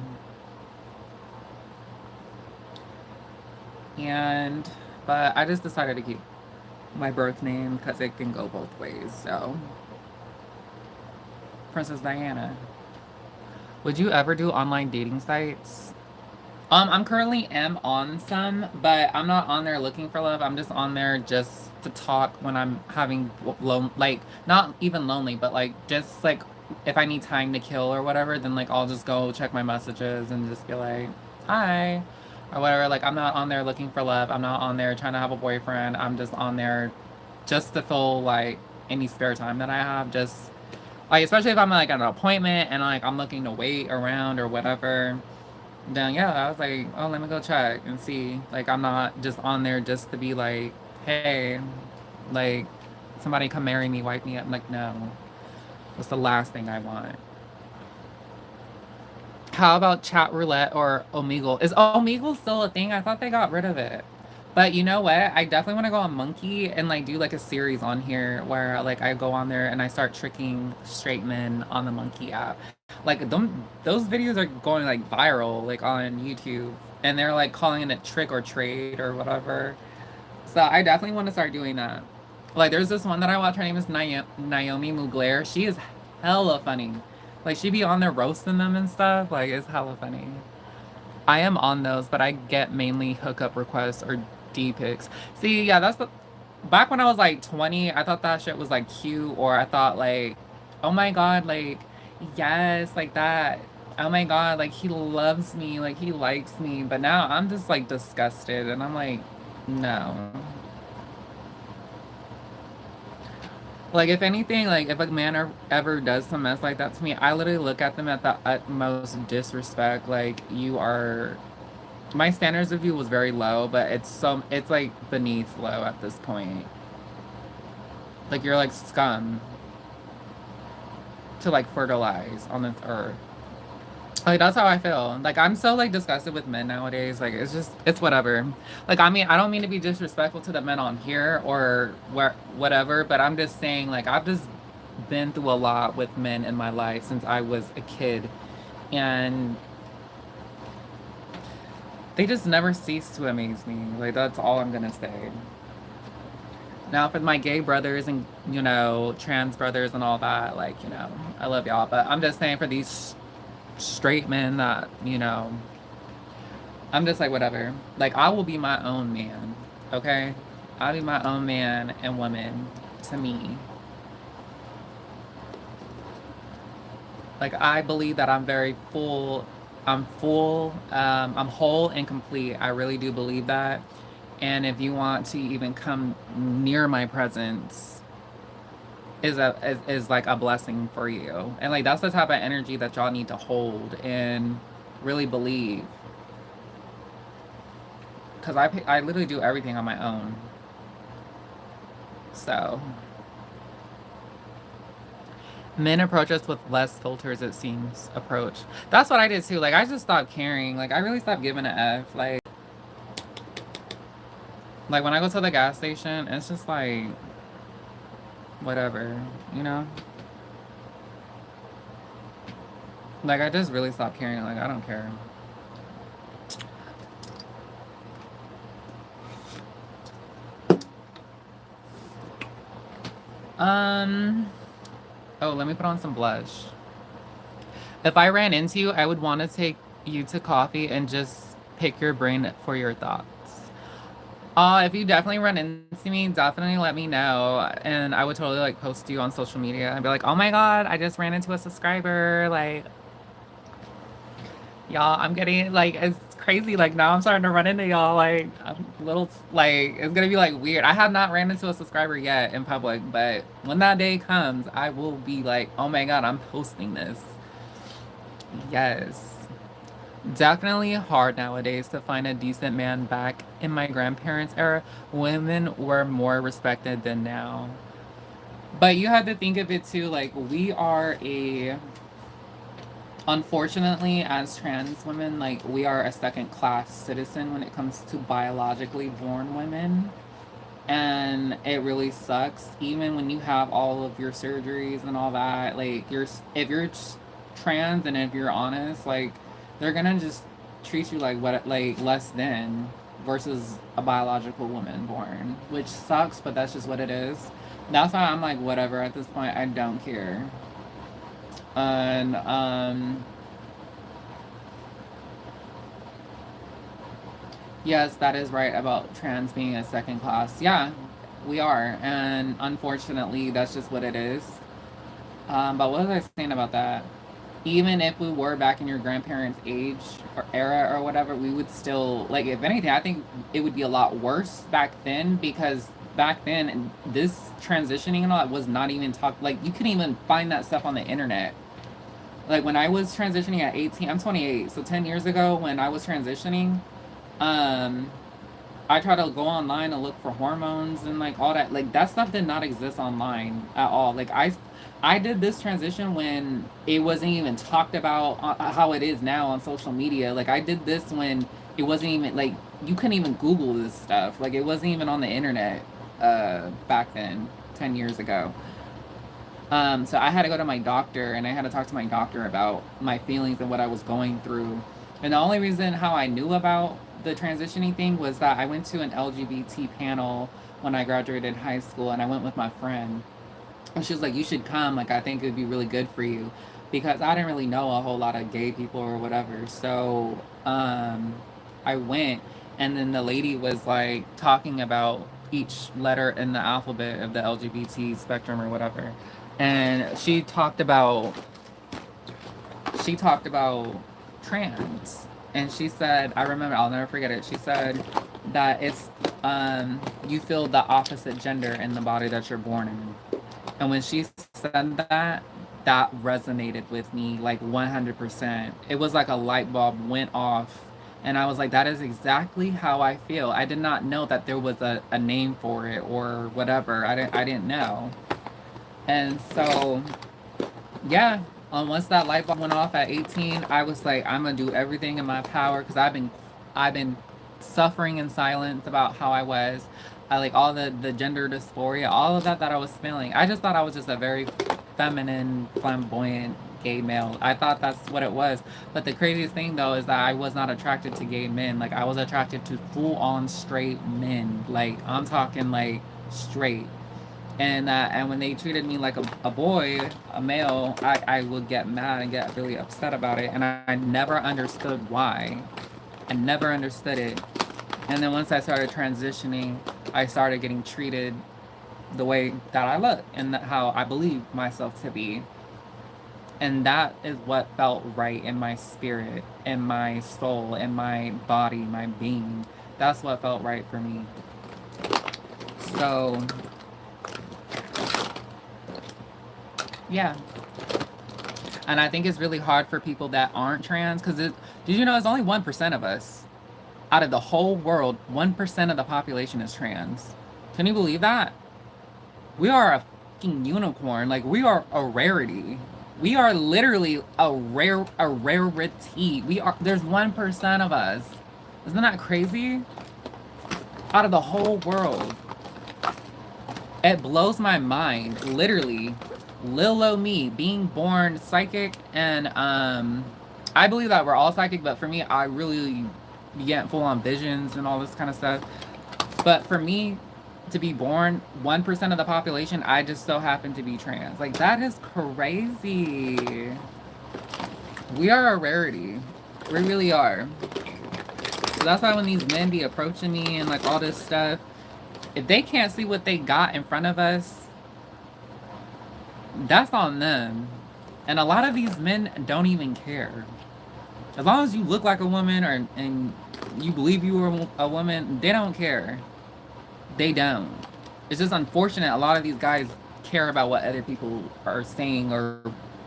And but I just decided to keep my birth name because it can go both ways. So Princess Diana. Would you ever do online dating sites? I'm currently am on some, but I'm not on there looking for love. I'm just on there just to talk when I'm having like not even lonely, but like just like if I need time to kill or whatever, then like I'll just go check my messages and just be like, hi, or whatever. Like I'm not on there looking for love. I'm not on there trying to have a boyfriend. I'm just on there just to fill like any spare time that I have. Just like especially if I'm like at an appointment and like I'm looking to wait around or whatever, then yeah, I was like, oh, let me go check and see. Like I'm not just on there just to be like, hey, like somebody come marry me, wipe me up. I'm like, no. That's the last thing I want. How about chat roulette or Omegle? Is Omegle still a thing? I thought they got rid of it. But you know what? I definitely want to go on Monkey and like do like a series on here where like I go on there and I start tricking straight men on the Monkey app. Like those videos are going like viral like on YouTube and they're like calling it a trick or trade or whatever. So I definitely want to start doing that. Like there's this one that I watch. Her name is Naomi Mugler. She is hella funny. Like she be on there roasting them and stuff. Like it's hella funny. I am on those, but I get mainly hookup requests or D pics. See, yeah, that's the back when I was like 20, I thought that shit was like cute, or I thought like, oh my god, like, yes, like that. Oh my god, like he loves me, like he likes me. But now I'm just like disgusted and I'm like, no. Like if anything, like if a man ever does some mess like that to me, I literally look at them at the utmost disrespect. Like you are my standards of you was very low, but it's like beneath low at this point. Like you're like scum to like fertilize on this earth. Like that's how I feel. Like I'm so like disgusted with men nowadays. Like it's just it's whatever. Like I mean I don't mean to be disrespectful to the men on here or where whatever, but I'm just saying like I've just been through a lot with men in my life since I was a kid, and they just never cease to amaze me. Like that's all I'm gonna say. Now for my gay brothers and trans brothers and all that, like I love y'all, but I'm just saying for these straight men that I'm just like whatever. Like I will be my own man, okay? I'll be my own man and woman to me. Like I believe that I'm very full. I'm full. I'm whole and complete. I really do believe that. And if you want to even come near my presence, is like a blessing for you. And like that's the type of energy that y'all need to hold and really believe. Cause I literally do everything on my own. So men approach us with less filters, it seems. Approach. That's what I did too. Like I just stopped caring. Like I really stopped giving a F. Like when I go to the gas station, it's just like whatever, you know? Like I just really stopped caring. Like I don't care. Oh, let me put on some blush. If I ran into you, I would want to take you to coffee and just pick your brain for your thoughts. If you definitely run into me, definitely let me know. And I would totally like post you on social media and be like, oh my God, I just ran into a subscriber. Like, y'all, I'm getting like, it's crazy. Like, now I'm starting to run into y'all. Like, I'm a little, like, it's gonna be like weird. I have not ran into a subscriber yet in public, but when that day comes, I will be like, oh my God, I'm posting this. Yes. Definitely hard nowadays to find a decent man. Back in my grandparents' era, women were more respected than now. But you have to think of it too, like we are unfortunately, as trans women, like we are a second class citizen when it comes to biologically born women. And it really sucks, even when you have all of your surgeries and all that. Like if you're trans and if you're honest, like they're gonna just treat you like what, like less than versus a biological woman born, which sucks, but that's just what it is. That's why I'm like whatever at this point. I don't care. And yes, that is right about trans being a second class. Yeah, we are, and unfortunately, that's just what it is. But what was I saying about that? Even if we were back in your grandparents' age or era or whatever, we would still, like, if anything, I think it would be a lot worse back then, because back then, this transitioning and all that was not even talked. Like, you couldn't even find that stuff on the internet. Like, when I was transitioning at 18, I'm 28, so 10 years ago when I was transitioning, um, I try to go online and look for hormones and like all that. Like that stuff did not exist online at all. Like I did this transition when it wasn't even talked about how it is now on social media. Like I did this when it wasn't even like you couldn't even Google this stuff. Like it wasn't even on the internet back then, 10 years ago. So I had to go to my doctor and I had to talk to my doctor about my feelings and what I was going through. And the only reason how I knew about the transitioning thing was that I went to an LGBT panel when I graduated high school, and I went with my friend. And she was like, you should come. Like, I think it would be really good for you. Because I didn't really know a whole lot of gay people or whatever. So I went, and then the lady was like talking about each letter in the alphabet of the LGBT spectrum or whatever. And she talked about trans, and she said, I remember, I'll never forget it. She said that it's you feel the opposite gender in the body that you're born in. And when she said that, that resonated with me like 100%. It was like a light bulb went off And I was like, that is exactly how I feel. I did not know that there was a name for it or whatever. I didn't know. And so, yeah, once that light bulb went off at 18, I was like, I'm gonna do everything in my power because I've been suffering in silence about how I was. I like all the gender dysphoria, all of that I was feeling. I just thought I was just a very feminine, flamboyant gay male. I thought that's what it was. But the craziest thing though is that I was not attracted to gay men. Like I was attracted to full on straight men. Like I'm talking like straight. And when they treated me like a boy, a male, I would get mad and get really upset about it. And I never understood why. I never understood it. And then once I started transitioning, I started getting treated the way that I look and how I believe myself to be. And that is what felt right in my spirit, in my soul, in my body, my being. That's what felt right for me. So, yeah. And I think it's really hard for people that aren't trans because did you know it's only 1% of us out of the whole world, 1% of the population is trans. Can you believe that? We are a fucking unicorn. Like we are a rarity. We are literally a rarity. There's 1% of us. Isn't that crazy? Out of the whole world. It blows my mind, literally. Lil me being born psychic, and I believe that we're all psychic, but for me, I really get full on visions and all this kind of stuff. But for me to be born 1% of the population, I just so happen to be trans. Like that is crazy. We are a rarity. We really are. So that's why when these men be approaching me and like all this stuff, if they can't see what they got in front of us, that's on them. And a lot of these men don't even care. As long as you look like a woman and you believe you are a woman, they don't care. They don't. It's just unfortunate a lot of these guys care about what other people are saying or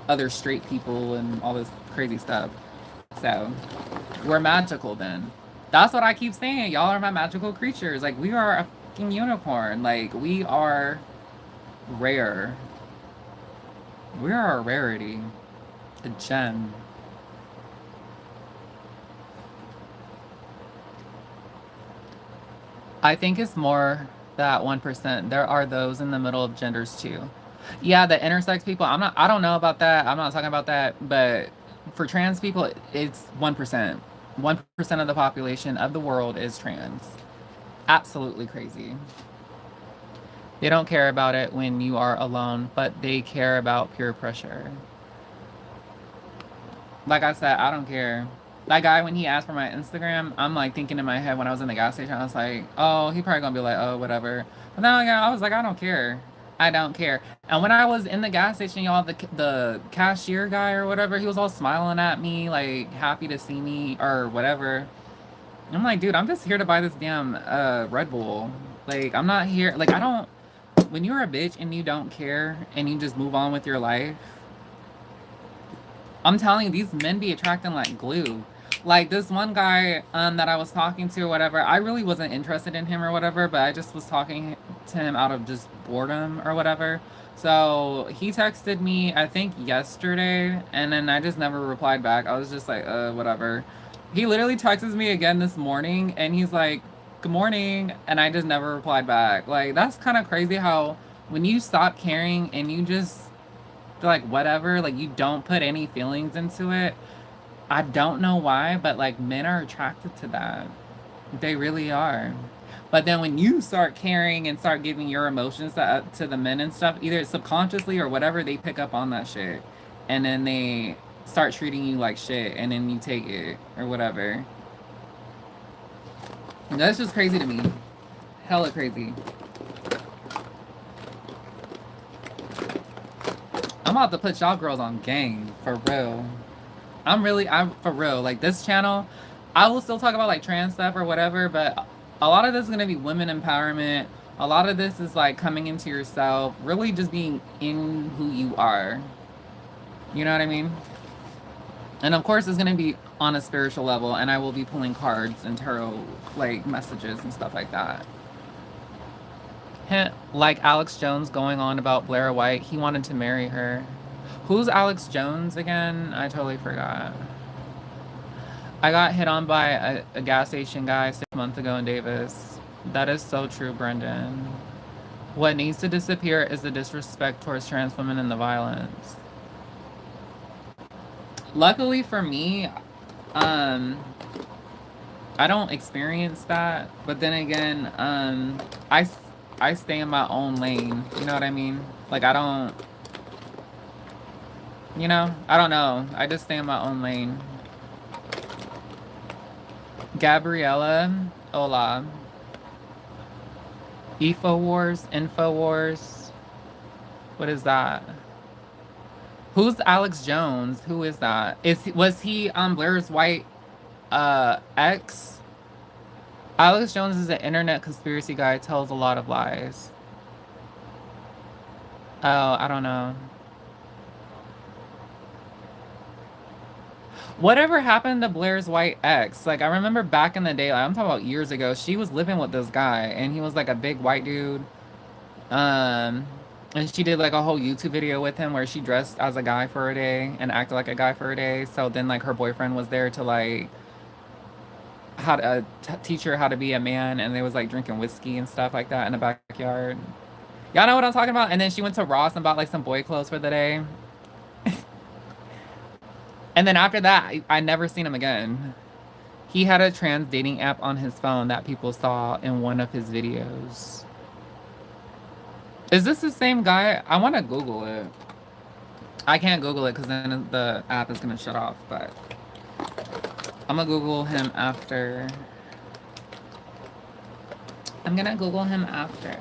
other straight people and all this crazy stuff. So, we're magical then. That's what I keep saying. Y'all are my magical creatures. Like, we are a fucking unicorn. Like, we are rare. We are a rarity. A gem. I think it's more that 1%. There are those in the middle of genders too. Yeah, the intersex people, I don't know about that. I'm not talking about that, but for trans people, it's 1%. 1% of the population of the world is trans. Absolutely crazy. They don't care about it when you are alone, but they care about peer pressure. Like I said, I don't care. That guy, when he asked for my Instagram, I'm like thinking in my head when I was in the gas station, I was like, oh, he probably gonna be like, oh, whatever. But then I was like, I don't care. I don't care. And when I was in the gas station, y'all, the cashier guy or whatever, he was all smiling at me, like happy to see me or whatever. I'm like, dude, I'm just here to buy this damn Red Bull. Like, I'm not here. Like, I don't. When you're a bitch and you don't care and you just move on with your life, I'm telling you, these men be attracting like glue. Like this one guy that I was talking to or whatever, I really wasn't interested in him or whatever, but I just was talking to him out of just boredom or whatever. So he texted me, I think yesterday, and then I just never replied back. I was just like, whatever. He literally texts me again this morning and he's like, good morning, and I just never replied back. Like that's kind of crazy how when you stop caring and you just like whatever, like you don't put any feelings into it. I don't know why, but like men are attracted to that. They really are. But then when you start caring and start giving your emotions to the men and stuff, either subconsciously or whatever, they pick up on that shit. And then they start treating you like shit and then you take it or whatever. And that's just crazy to me. Hella crazy. I'm about to put y'all girls on game, for real. I'm for real. Like this channel, I will still talk about like trans stuff or whatever, but a lot of this is gonna be women empowerment. A lot of this is like coming into yourself, really just being in who you are. You know what I mean? And of course, it's gonna be on a spiritual level, and I will be pulling cards and tarot like messages and stuff like that. Like Alex Jones going on about Blair White, he wanted to marry her. Who's Alex Jones again? I totally forgot. I got hit on by a gas station guy 6 months ago in Davis. That is so true, Brendan. What needs to disappear is the disrespect towards trans women and the violence. Luckily for me, I don't experience that. But then again, I stay in my own lane. You know what I mean? Like I don't, I don't know. I just stay in my own lane. Gabriella, hola. Infowars. What is that? Who's Alex Jones? Who is that? Was he Blair's White ex? Alex Jones is an internet conspiracy guy, tells a lot of lies. Oh, I don't know. Whatever happened to Blair's White ex? Like, I remember back in the day, like, I'm talking about years ago, she was living with this guy, and he was like a big white dude. And she did like a whole YouTube video with him where she dressed as a guy for a day and acted like a guy for a day. So then like her boyfriend was there to like how to teach her how to be a man, and they was like drinking whiskey and stuff like that in the backyard. Y'all know what I'm talking about? And then she went to Ross and bought like some boy clothes for the day. And then after that, I never seen him again. He had a trans dating app on his phone that people saw in one of his videos. Is this the same guy? I want to Google it. I can't Google it because then the app is going to shut off, but I'm going to Google him after. I'm going to Google him after.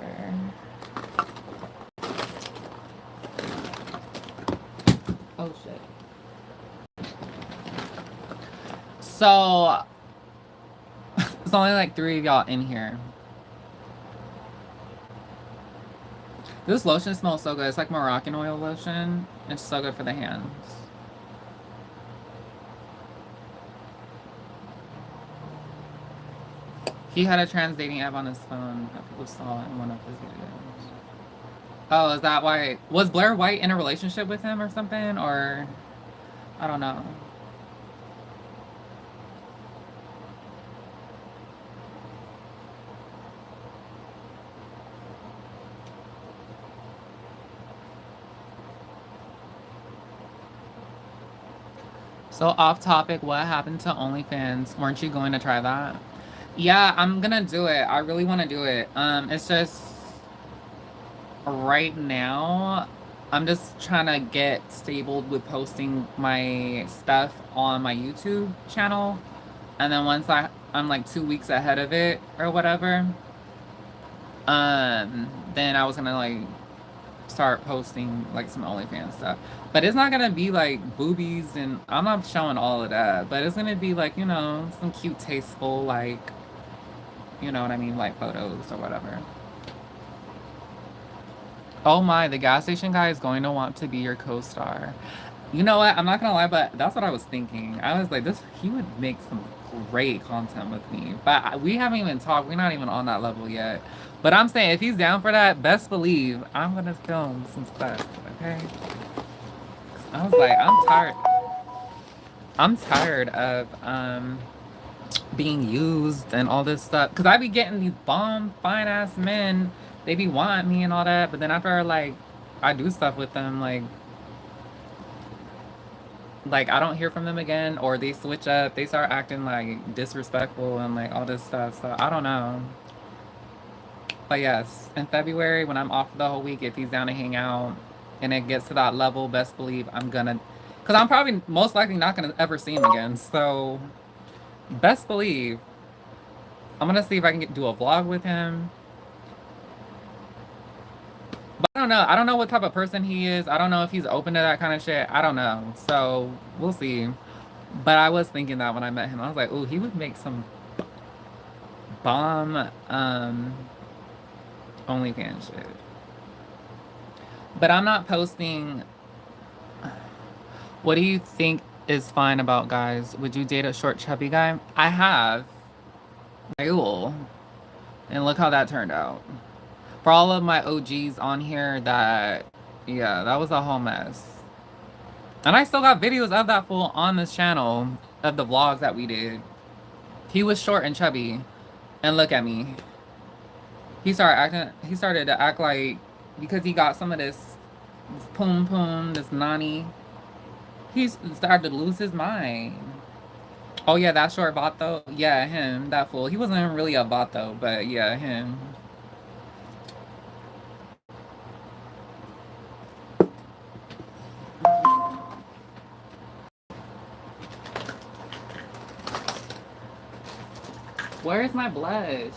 Oh, shit. So, there's only like 3 of y'all in here. This lotion smells so good. It's like Moroccan oil lotion. It's so good for the hands. He had a trans dating app on his phone that people saw in one of his videos. Oh, is that why? Was Blair White in a relationship with him or something? Or, I don't know. So off topic, what happened to OnlyFans? Weren't you going to try that? Yeah, I'm gonna do it. I really want to do it. It's just right now, I'm just trying to get stable with posting my stuff on my YouTube channel, and then once I'm like 2 weeks ahead of it or whatever, then I was gonna like start posting like some OnlyFans stuff. But it's not gonna be like boobies, and I'm not showing all of that, but it's gonna be like, some cute, tasteful, like, you know what I mean, like photos or whatever. Oh my, the gas station guy is going to want to be your co-star. You know what? I'm not gonna lie, but that's what I was thinking. I was like, he would make some great content with me. But we haven't even talked. We're not even on that level yet. But I'm saying if he's down for that, best believe I'm gonna film some stuff, okay? I was like, I'm tired. I'm tired of being used and all this stuff. Cause I be getting these bomb fine ass men. They be wanting me and all that, but then after like I do stuff with them, like I don't hear from them again, or they switch up, they start acting like disrespectful and like all this stuff. So I don't know. But yes, in February when I'm off the whole week, if he's down to hang out and it gets to that level, best believe I'm gonna, because I'm probably most likely not gonna ever see him again. So best believe I'm gonna see if I can do a vlog with him. But I don't know. I don't know what type of person he is. I don't know if he's open to that kind of shit. I don't know. So we'll see. But I was thinking that when I met him, I was like, oh, he would make some bomb OnlyFans shit. But I'm not posting. What do you think is fine about guys. Would you date a short, chubby guy? I have. I will. And look how that turned out. For all of my OGs on here that, yeah, that was a whole mess. And I still got videos of that fool on this channel of the vlogs that we did. He was short and chubby. And look at me. He started to act like, because he got some of this poom poom, this nani, he started to lose his mind. Oh yeah, that short vato. Yeah, him, that fool. He wasn't even really a vato, but yeah, him. Where's my blush?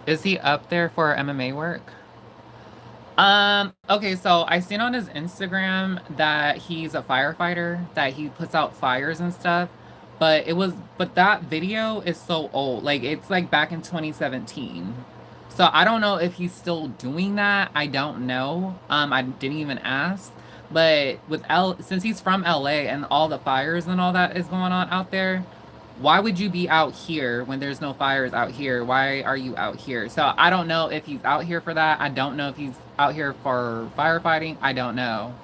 Is he up there for MMA work? Okay, so I seen on his Instagram that he's a firefighter, that he puts out fires and stuff. But that video is so old. Like, it's like back in 2017. So I don't know if he's still doing that. I don't know. I didn't even ask. But since he's from LA and all the fires and all that is going on out there, why would you be out here when there's no fires out here? Why are you out here? So I don't know if he's out here for that. I don't know if he's out here for firefighting. I don't know.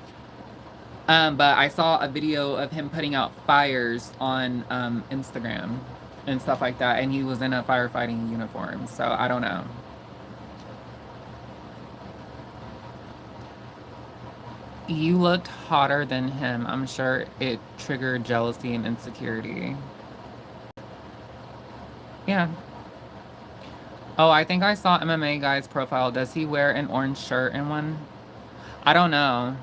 But I saw a video of him putting out fires on Instagram and stuff like that, and he was in a firefighting uniform. So I don't know. You looked hotter than him. I'm sure it triggered jealousy and insecurity. Yeah. Oh, I think I saw MMA guy's profile. Does he wear an orange shirt in one? I don't know.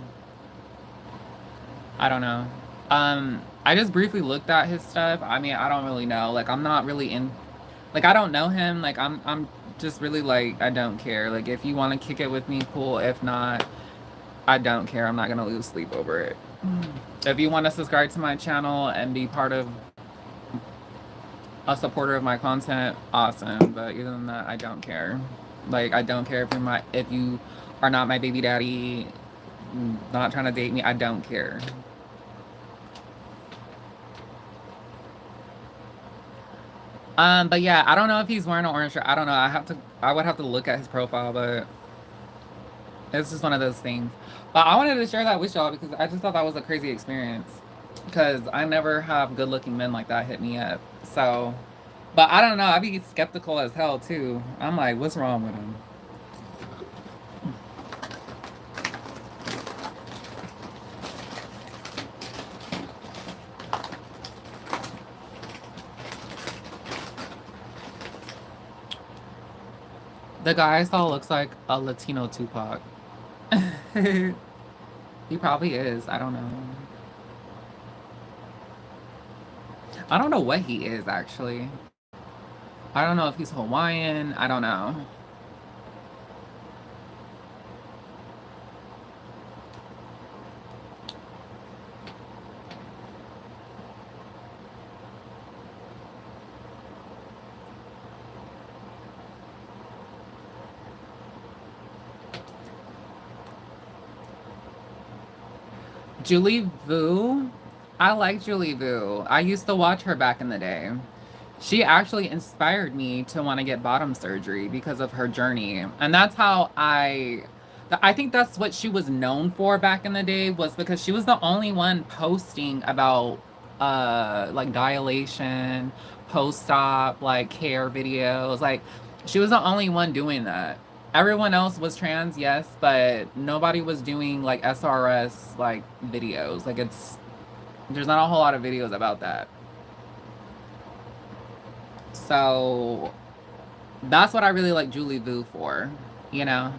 I don't know. I just briefly looked at his stuff. I mean, I don't really know. Like, I'm not really in, like, I don't know him. Like, I'm just really like, I don't care. Like, if you want to kick it with me, cool. If not, I don't care. I'm not gonna lose sleep over it. If you want to subscribe to my channel and be part of a supporter of my content, awesome. But other than that, I don't care. Like, I don't care if you are not my baby daddy, not trying to date me. I don't care. But yeah, I don't know if he's wearing an orange shirt. I don't know. I would have to look at his profile, but it's just one of those things. But I wanted to share that with y'all because I just thought that was a crazy experience. Because I never have good looking men like that hit me up. So, but I don't know. I'd be skeptical as hell too. I'm like, what's wrong with him? The guy I saw looks like a Latino Tupac. He probably is. I don't know. I don't know what he is, actually. I don't know if he's Hawaiian. I don't know. Julie Vu? I like Julie Vu. I used to watch her back in the day. She actually inspired me to want to get bottom surgery because of her journey. And that's how I think that's what she was known for back in the day, was because she was the only one posting about like dilation, post-op, like care videos. Like, she was the only one doing that. Everyone else was trans, yes, but nobody was doing like SRS like videos. Like, there's not a whole lot of videos about that. So that's what I really like Julie Vu for, you know?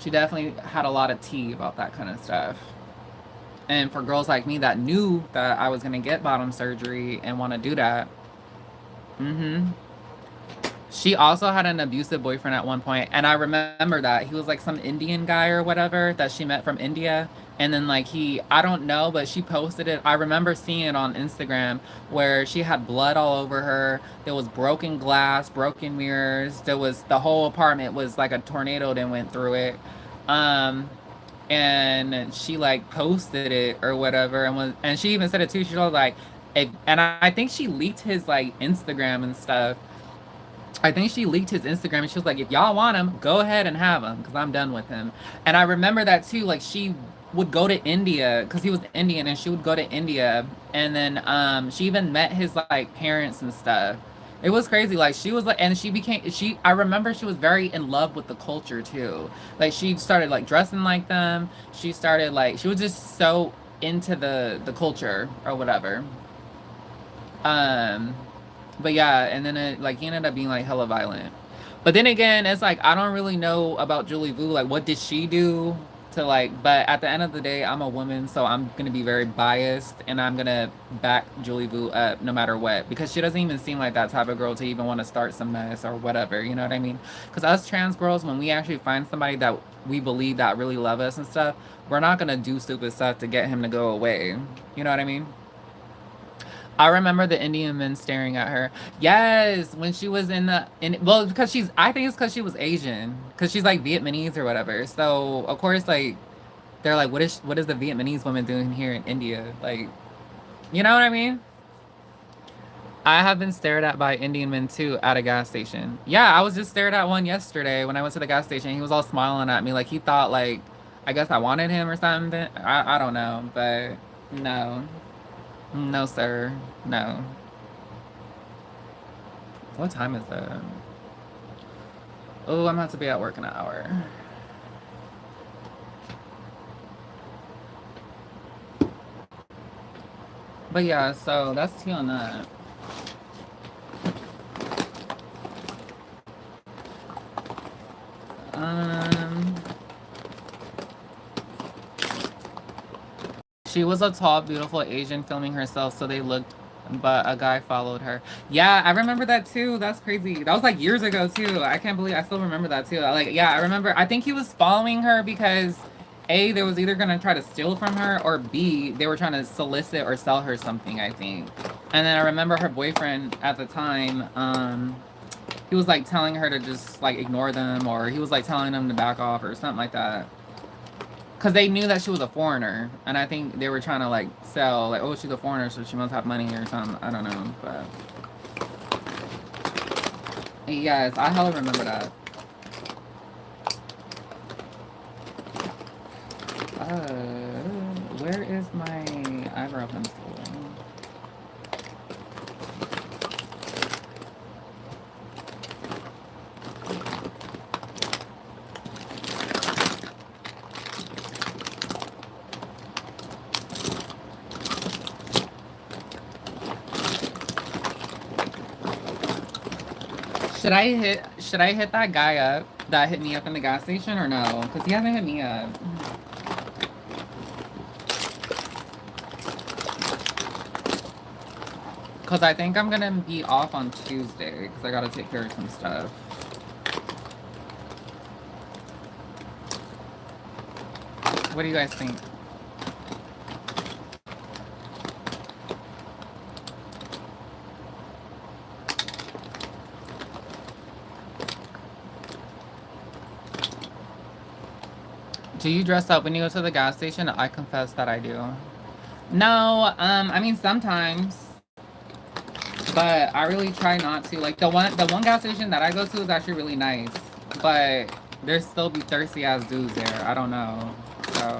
She definitely had a lot of tea about that kind of stuff. And for girls like me that knew that I was gonna get bottom surgery and want to do that, She also had an abusive boyfriend at one point, and I remember that he was like some Indian guy or whatever that she met from India. And then like I don't know, but she posted it. I remember seeing it on Instagram where she had blood all over her. There was broken glass, broken mirrors. There was the whole apartment was like a tornado that went through it. Um, and she like posted it or whatever, and she even said it too. She was like, and I think she leaked his like Instagram and stuff. I think she leaked his Instagram and she was like, if y'all want him, go ahead and have him because I'm done with him. And I remember that too. Like she would go to India because he was Indian and she would go to India. And then she even met his like parents and stuff. It was crazy. Like she was like, and I remember she was very in love with the culture too. Like she started like dressing like them. She started like, she was just so into the culture or whatever. Um, but yeah, and then he ended up being like hella violent. But then again, it's like I don't really know about Julie Vu. Like, what did she do to like? But at the end of the day, I'm a woman, so I'm gonna be very biased, and I'm gonna back Julie Vu up no matter what because she doesn't even seem like that type of girl to even want to start some mess or whatever. You know what I mean? Because us trans girls, when we actually find somebody that we believe that really love us and stuff, we're not gonna do stupid stuff to get him to go away. You know what I mean? I remember the Indian men staring at her. Yes, when she was well, because I think it's because she was Asian, because she's like Vietnamese or whatever. So of course, like they're like, what is the Vietnamese woman doing here in India? Like, you know what I mean? I have been stared at by Indian men too at a gas station. Yeah, I was just stared at one yesterday when I went to the gas station. He was all smiling at me, like he thought like I guess I wanted him or something. I don't know, but no. No, sir. No. What time is it? Oh, I'm about to be at work in an hour. But yeah, so that's tea on that. She was a tall, beautiful Asian filming herself, so they looked, but a guy followed her. Yeah, I remember that too. That's crazy. That was like years ago too. I can't believe I still remember that too. Like, yeah, I remember. I think he was following her because A, they was either gonna try to steal from her, or B, they were trying to solicit or sell her something, I think. And then I remember her boyfriend at the time, he was like telling her to just like ignore them, or he was like telling them to back off or something like that. Because they knew that she was a foreigner, and I think they were trying to like sell, like, oh, she's a foreigner, so she must have money or something. I don't know, but yes, I hella remember that. Where is my eyebrow pencil? Should I hit that guy up that hit me up in the gas station or no? Because he hasn't hit me up. Because I think I'm gonna be off on Tuesday because I gotta take care of some stuff. What do you guys think? Do you dress up when you go to the gas station? I confess that I do. No, I mean sometimes, but I really try not to. Like the one gas station that I go to is actually really nice, but there still be thirsty ass dudes there. I don't know. So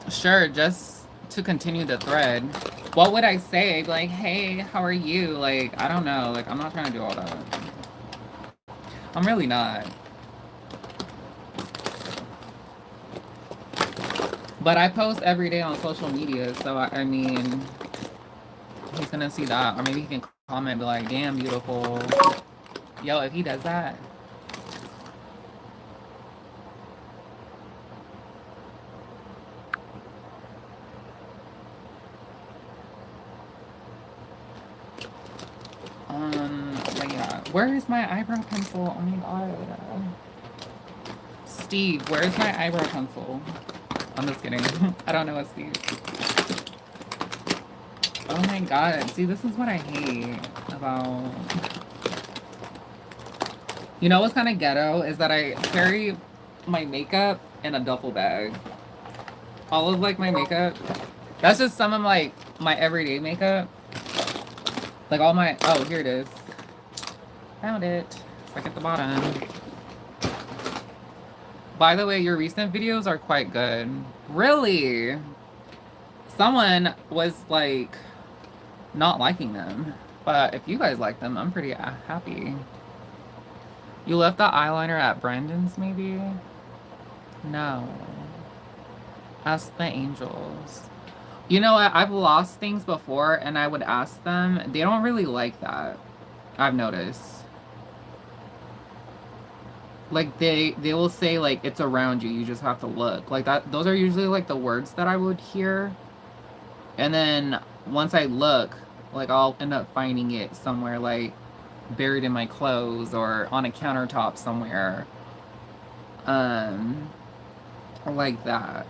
sure, just to continue the thread. What would I say? I'd be like, hey, how are you? Like, I don't know. Like, I'm not trying to do all that. I'm really not. But I post every day on social media, so I mean, he's gonna see that. Or maybe he can comment and be like, damn, beautiful. Yo, if he does that. But yeah. Where is my eyebrow pencil? Oh my god. Steve, where's my eyebrow pencil? I'm just kidding. I don't know what Steve. Oh my god. See, this is what I hate about... You know what's kind of ghetto is that I carry my makeup in a duffel bag. All of like my makeup. That's just some of like my everyday makeup. Like all my... Oh, here it is. Found it. It's like at the bottom. By the way, your recent videos are quite good. Really? Someone was like not liking them. But if you guys like them, I'm pretty happy. You left the eyeliner at Brandon's maybe? No. Ask the angels. You know what? I've lost things before and I would ask them. They don't really like that. I've noticed. Like they will say like it's around you, you just have to look. Like that, those are usually like the words that I would hear. And then once I look, like I'll end up finding it somewhere like buried in my clothes or on a countertop somewhere. Like that.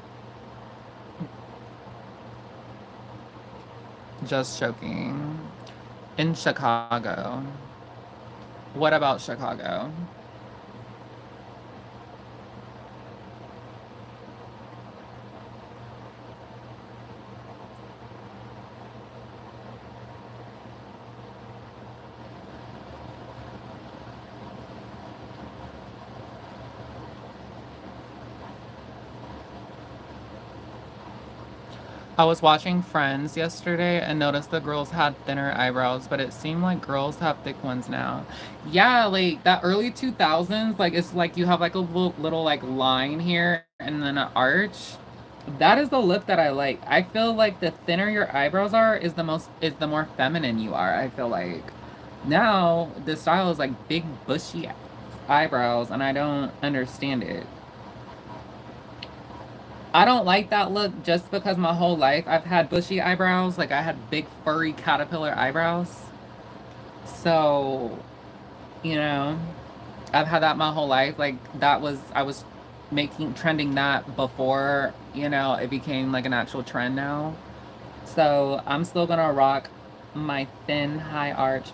Just joking. In Chicago. What about Chicago? I was watching Friends yesterday and noticed the girls had thinner eyebrows, but it seemed like girls have thick ones now. Yeah, like that early 2000s, like it's like you have like a little like line here and then an arch. That is the look that I like. I feel like the thinner your eyebrows are is the more feminine you are, I feel like. Now the style is like big bushy eyebrows and I don't understand it. I don't like that look just because my whole life I've had bushy eyebrows. Like I had big furry caterpillar eyebrows. So, you know, I've had that my whole life. Like that was, I was trending that before, you know, it became like an actual trend now. So I'm still gonna rock my thin high arch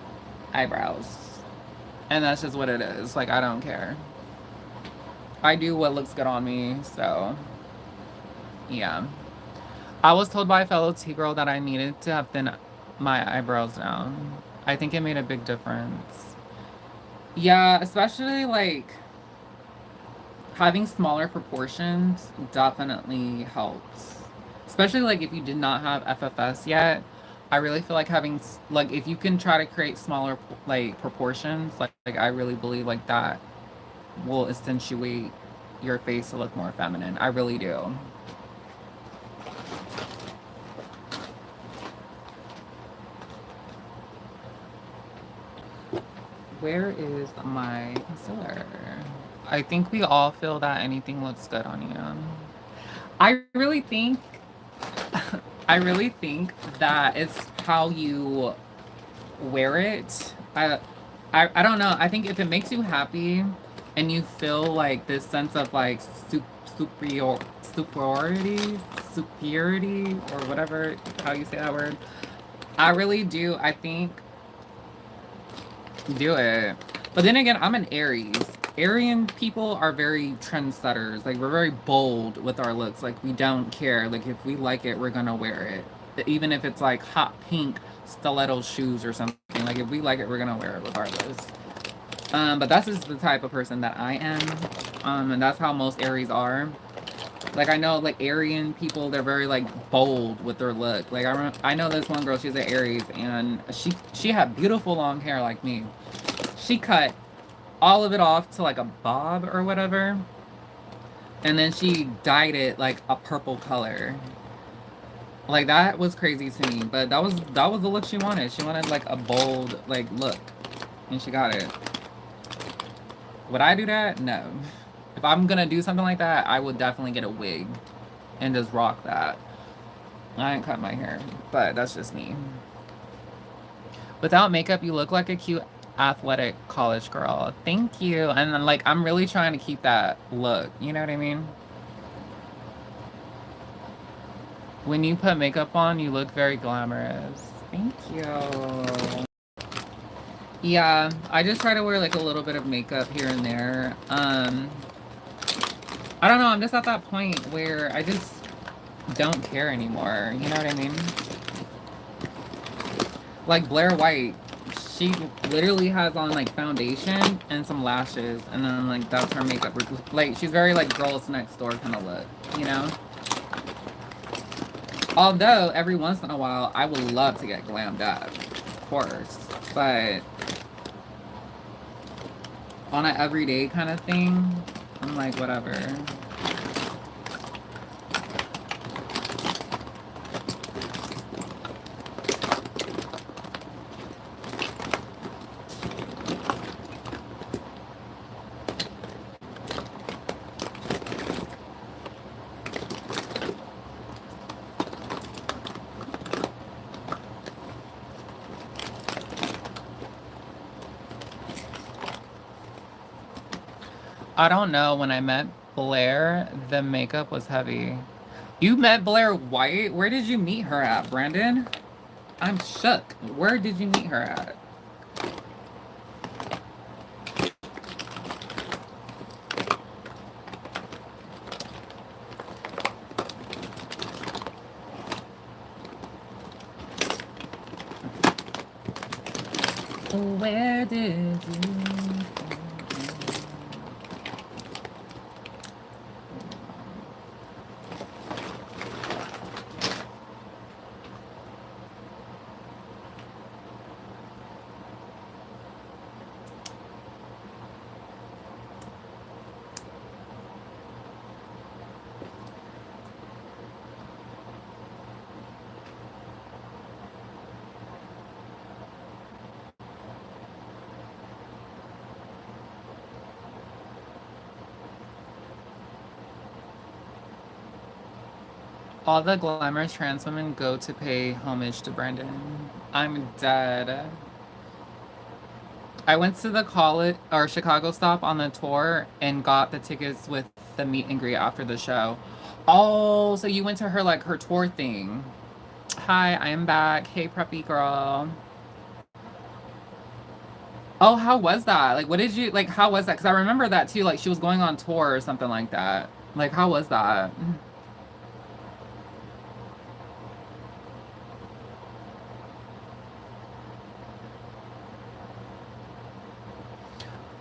eyebrows. And that's just what it is. Like I don't care. I do what looks good on me, so... Yeah. I was told by a fellow T-girl that I needed to have my eyebrows down. I think it made a big difference. Yeah, especially like having smaller proportions definitely helps. Especially like if you did not have FFS yet. I really feel like having like if you can try to create smaller like proportions, like I really believe like that will accentuate your face to look more feminine. I really do. Where is my concealer? I think we all feel that anything looks good on you. I really think that it's how you wear it. I don't know. I think if it makes you happy and you feel like this sense of like superiority, or whatever, how you say that word. I really do. I think do it. But then again, I'm an Aries. Aryan people are very trendsetters. Like, we're very bold with our looks. Like, we don't care. Like, if we like it, we're gonna wear it. Even if it's like hot pink stiletto shoes or something. Like, if we like it, we're gonna wear it regardless. But that's just the type of person that I am. And that's how most Aries are. Like, I know, like, Aryan people, they're very, like, bold with their look. Like, I know this one girl, she's an Aries, and she had beautiful long hair like me. She cut all of it off to, like, a bob or whatever. And then she dyed it, like, a purple color. Like, that was crazy to me. But that was the look she wanted. She wanted, like, a bold, like, look. And she got it. Would I do that? No. If I'm gonna do something like that, I would definitely get a wig and just rock that. I ain't cut my hair, but that's just me. Without makeup, you look like a cute athletic college girl. Thank you. And then, like, I'm really trying to keep that look. You know what I mean? When you put makeup on, you look very glamorous. Thank you. Yeah, I just try to wear like a little bit of makeup here and there. I don't know, I'm just at that point where I just don't care anymore. You know what I mean? Like Blair White, she literally has on like foundation and some lashes, and then like that's her makeup. Like she's very like girls next door kind of look, you know? Although every once in a while I would love to get glammed up, of course, but on an everyday kind of thing, I'm like, whatever. I don't know. When I met Blair, the makeup was heavy. You met Blair White? Where did you meet her at, Brandon? I'm shook. Where did you meet her at? Where did you? All the glamorous trans women go to pay homage to Brandon. I'm dead. I went to the college or Chicago stop on the tour and got the tickets with the meet and greet after the show. Oh, so you went to her like her tour thing. Hi, I am back. Hey, preppy girl. Oh, how was that? Like, what did you like? How was that? Because I remember that too. Like, she was going on tour or something like that. Like, how was that?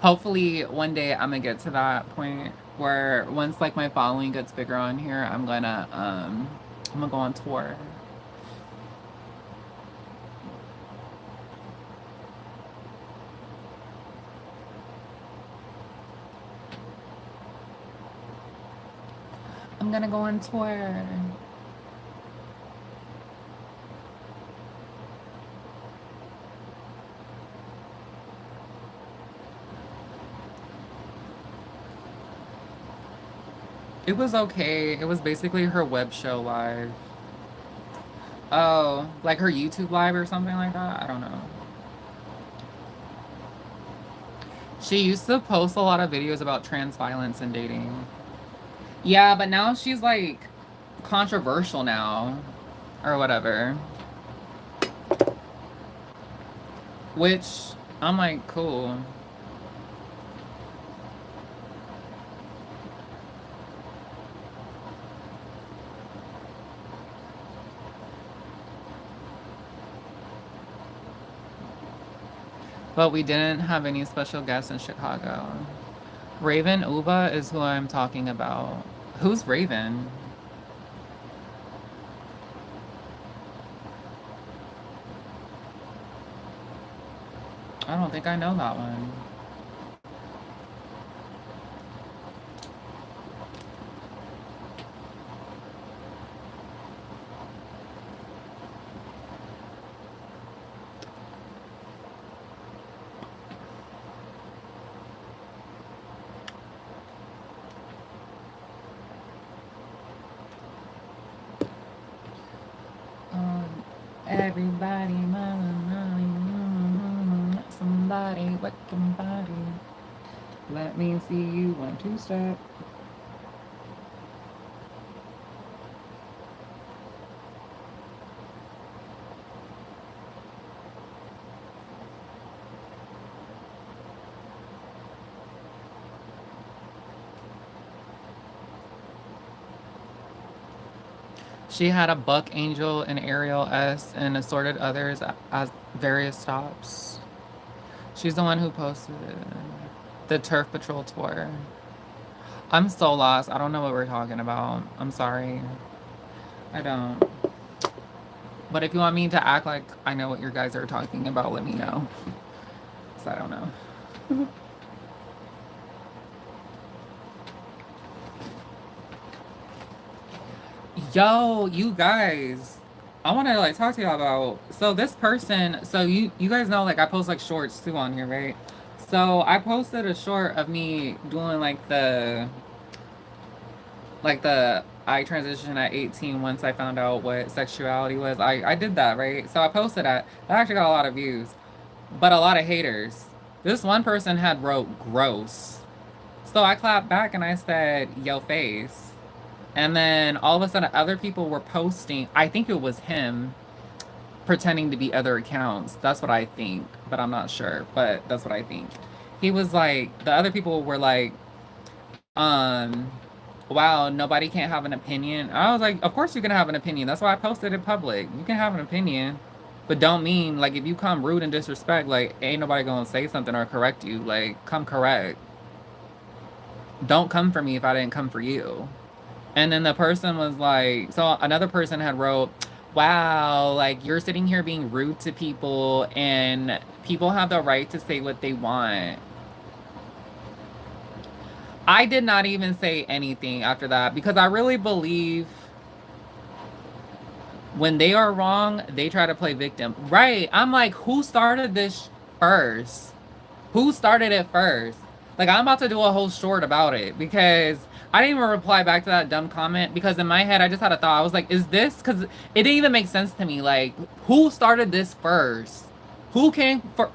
Hopefully one day I'm gonna get to that point where once like my following gets bigger on here, I'm gonna go on tour. I'm gonna go on tour. It was okay. It was basically her web show live. Oh, like her YouTube live or something like that? I don't know. She used to post a lot of videos about trans violence and dating. Yeah, but now she's like controversial now or whatever. Which I'm like, cool. But we didn't have any special guests in Chicago. Raven Uva is who I'm talking about. Who's Raven? I don't think I know that one. Everybody, some body, working body. Let me see you 1-2 step. She had a Buck Angel and Ariel S and assorted others as various stops. She's the one who posted the Turf Patrol tour. I'm so lost. I don't know what we're talking about. I'm sorry. I don't. But if you want me to act like I know what you guys are talking about, let me know. Because I don't know. Yo, you guys. I want to like talk to y'all about. So this person, so you guys know like I post like shorts too on here, right? So I posted a short of me doing like the I transitioned at 18 once I found out what sexuality was. I did that, right? So I posted that. That actually got a lot of views, but a lot of haters. This one person had wrote gross. So I clapped back and I said, yo face. And then all of a sudden other people were posting, I think it was him pretending to be other accounts. That's what I think, but I'm not sure, but that's what I think. He was like, the other people were like, wow, nobody can't have an opinion. I was like, of course you can have an opinion. That's why I posted it public. You can have an opinion, but don't mean like if you come rude and disrespect, like ain't nobody gonna say something or correct you. Like come correct. Don't come for me if I didn't come for you. And then the person was like, so another person had wrote, wow, like you're sitting here being rude to people and people have the right to say what they want. I did not even say anything after that because I really believe when they are wrong, they try to play victim. Right. I'm like, who started this first? Who started it first? Like, I'm about to do a whole short about it because I didn't even reply back to that dumb comment because in my head, I just had a thought. I was like, is this? Because it didn't even make sense to me. Like, who started this first? Who came for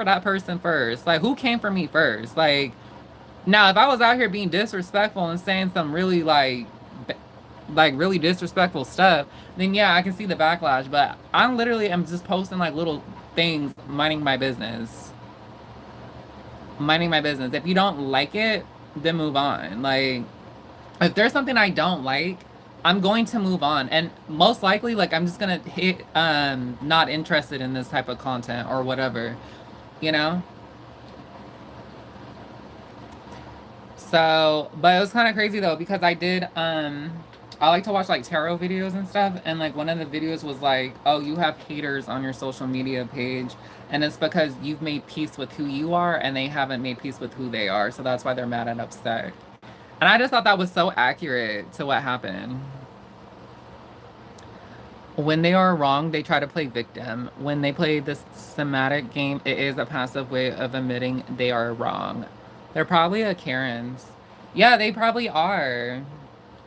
that person first? Like, who came for me first? Like, now, if I was out here being disrespectful and saying some really, like really disrespectful stuff, then yeah, I can see the backlash. But I literally am just posting, like, little things, minding my business. Minding my business. If you don't like it, then move on. Like, if there's something I don't like, I'm going to move on. And most likely, like, I'm just gonna hit, not interested in this type of content or whatever, you know? So, but it was kind of crazy though, because I did, I like to watch like tarot videos and stuff. And like one of the videos was like, oh, you have haters on your social media page. And it's because you've made peace with who you are and they haven't made peace with who they are. So that's why they're mad and upset. And I just thought that was so accurate to what happened. When they are wrong, they try to play victim. When they play this thematic game, it is a passive way of admitting they are wrong. They're probably a Karens. Yeah, they probably are.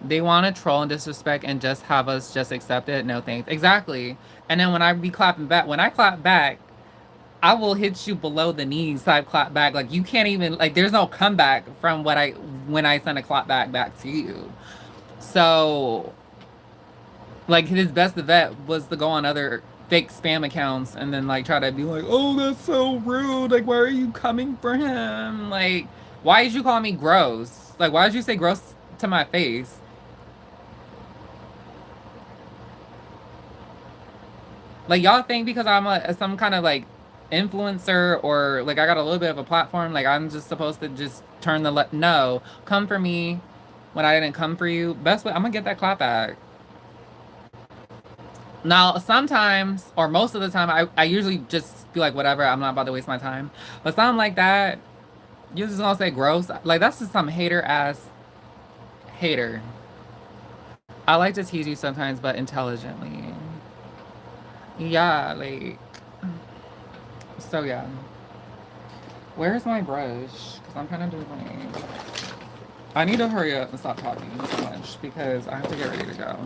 They want to troll and disrespect and just have us just accept it. No thanks. Exactly. And then when I be clapping back, when I clap back, I will hit you below the knees type clap back. Like you can't even, like there's no comeback from when I send a clap back to you. So like his best bet was to go on other fake spam accounts and then like try to be like, oh, that's so rude. Like, why are you coming for him? Like, why did you call me gross? Like, why did you say gross to my face? Like, y'all think because I'm some kind of like influencer or like I got a little bit of a platform, like I'm just supposed to just turn the no, come for me when I didn't come for you. Best way, I'm gonna get that clap back. Now, sometimes, or most of the time, I usually just be like, whatever, I'm not about to waste my time. But something like that, you're just gonna say gross. Like, that's just some hater-ass hater. I like to tease you sometimes, but intelligently. Yeah, like... So, yeah. Where's my brush? Because I'm kind of doing... I need to hurry up and stop talking so much, because I have to get ready to go.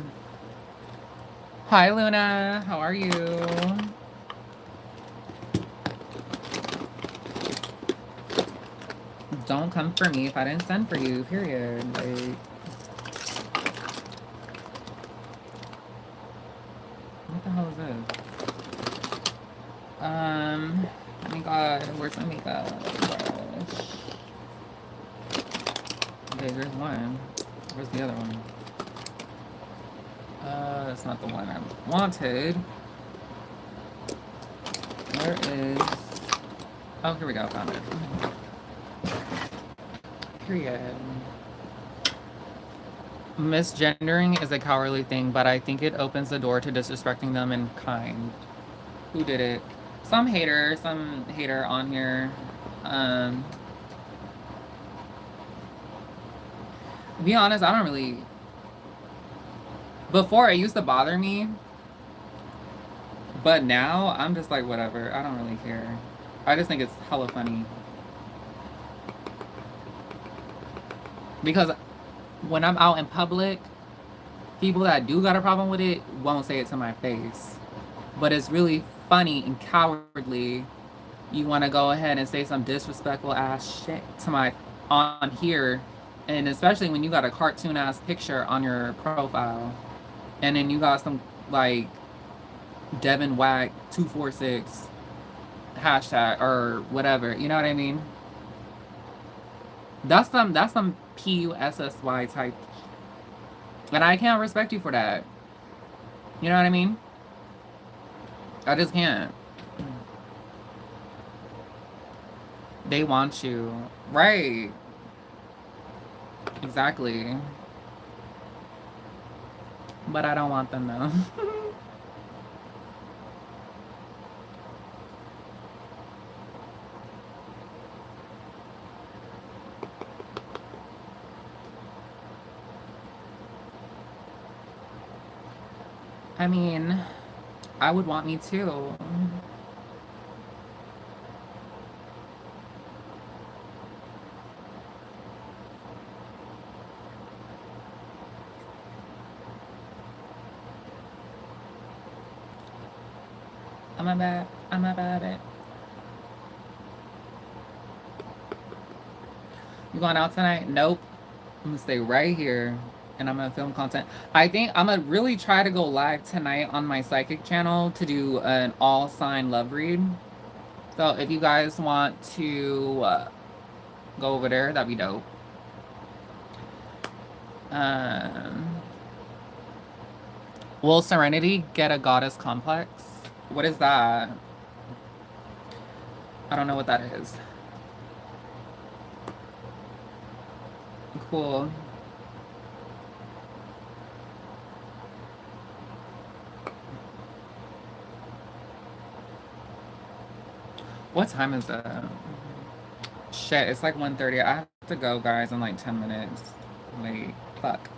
Hi, Luna. How are you? Don't come for me if I didn't send for you, period. Like, what the hell is this? Oh my god, where's my makeup brush? Okay, there's one. Where's the other one? That's not the one I wanted. Where is... Oh, here we go, found it. Period. Misgendering is a cowardly thing, but I think it opens the door to disrespecting them in kind. Who did it? Some hater on here. To be honest, I don't really... Before, it used to bother me. But now, I'm just like, whatever. I don't really care. I just think it's hella funny. Because when I'm out in public, people that do got a problem with it won't say it to my face. But it's really funny and cowardly. You want to go ahead and say some disrespectful ass shit to my on here, and especially when you got a cartoon ass picture on your profile, and then you got some like Devin Whack 246 hashtag or whatever. You know what I mean? That's some PUSSY type, and I can't respect you for that. You know what I mean? I just can't. They want you. Right. Exactly. But I don't want them though. I mean, I would want me too. I'm about it. You going out tonight? Nope. I'm gonna stay right here and I'm gonna film content. I think I'm gonna really try to go live tonight on my psychic channel to do an all sign love read. So if you guys want to go over there, that'd be dope. Will Serenity get a goddess complex? What is that? I don't know what that is. Cool. What time is it? Shit, it's like 1:30. I have to go, guys, in like 10 minutes. Wait, fuck.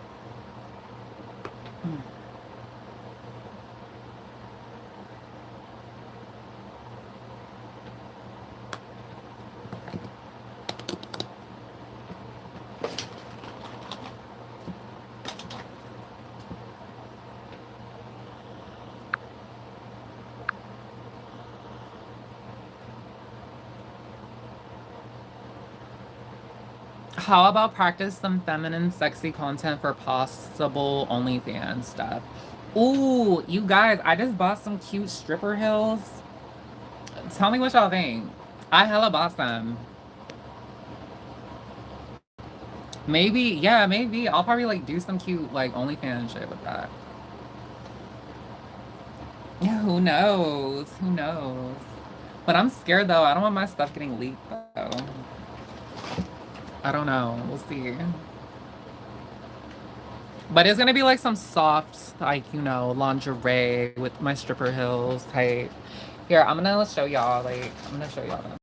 How about practice some feminine, sexy content for possible OnlyFans stuff? Ooh, you guys, I just bought some cute stripper heels. Tell me what y'all think. I hella bought them. Maybe, yeah, maybe. I'll probably like do some cute like OnlyFans shit with that. Yeah, who knows? Who knows? But I'm scared though. I don't want my stuff getting leaked though. I don't know. We'll see. But it's gonna be like some soft, like, you know, lingerie with my stripper heels type. Here, I'm gonna show y'all, like, I'm gonna show y'all them.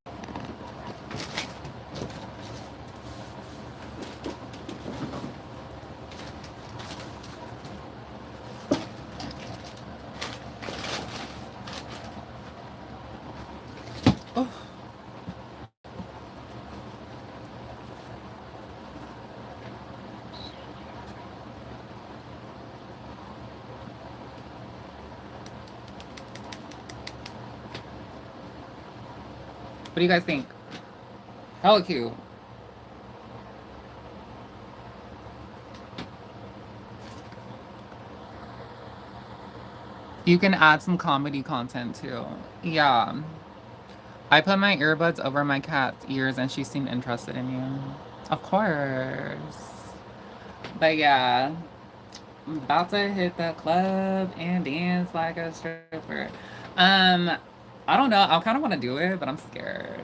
Oh. What do you guys think? Hella cute. You can add some comedy content too. Yeah. I put my earbuds over my cat's ears and she seemed interested in you. Of course. But yeah, I'm about to hit the club and dance like a stripper. Um, I don't know. I kind of want to do it, but I'm scared.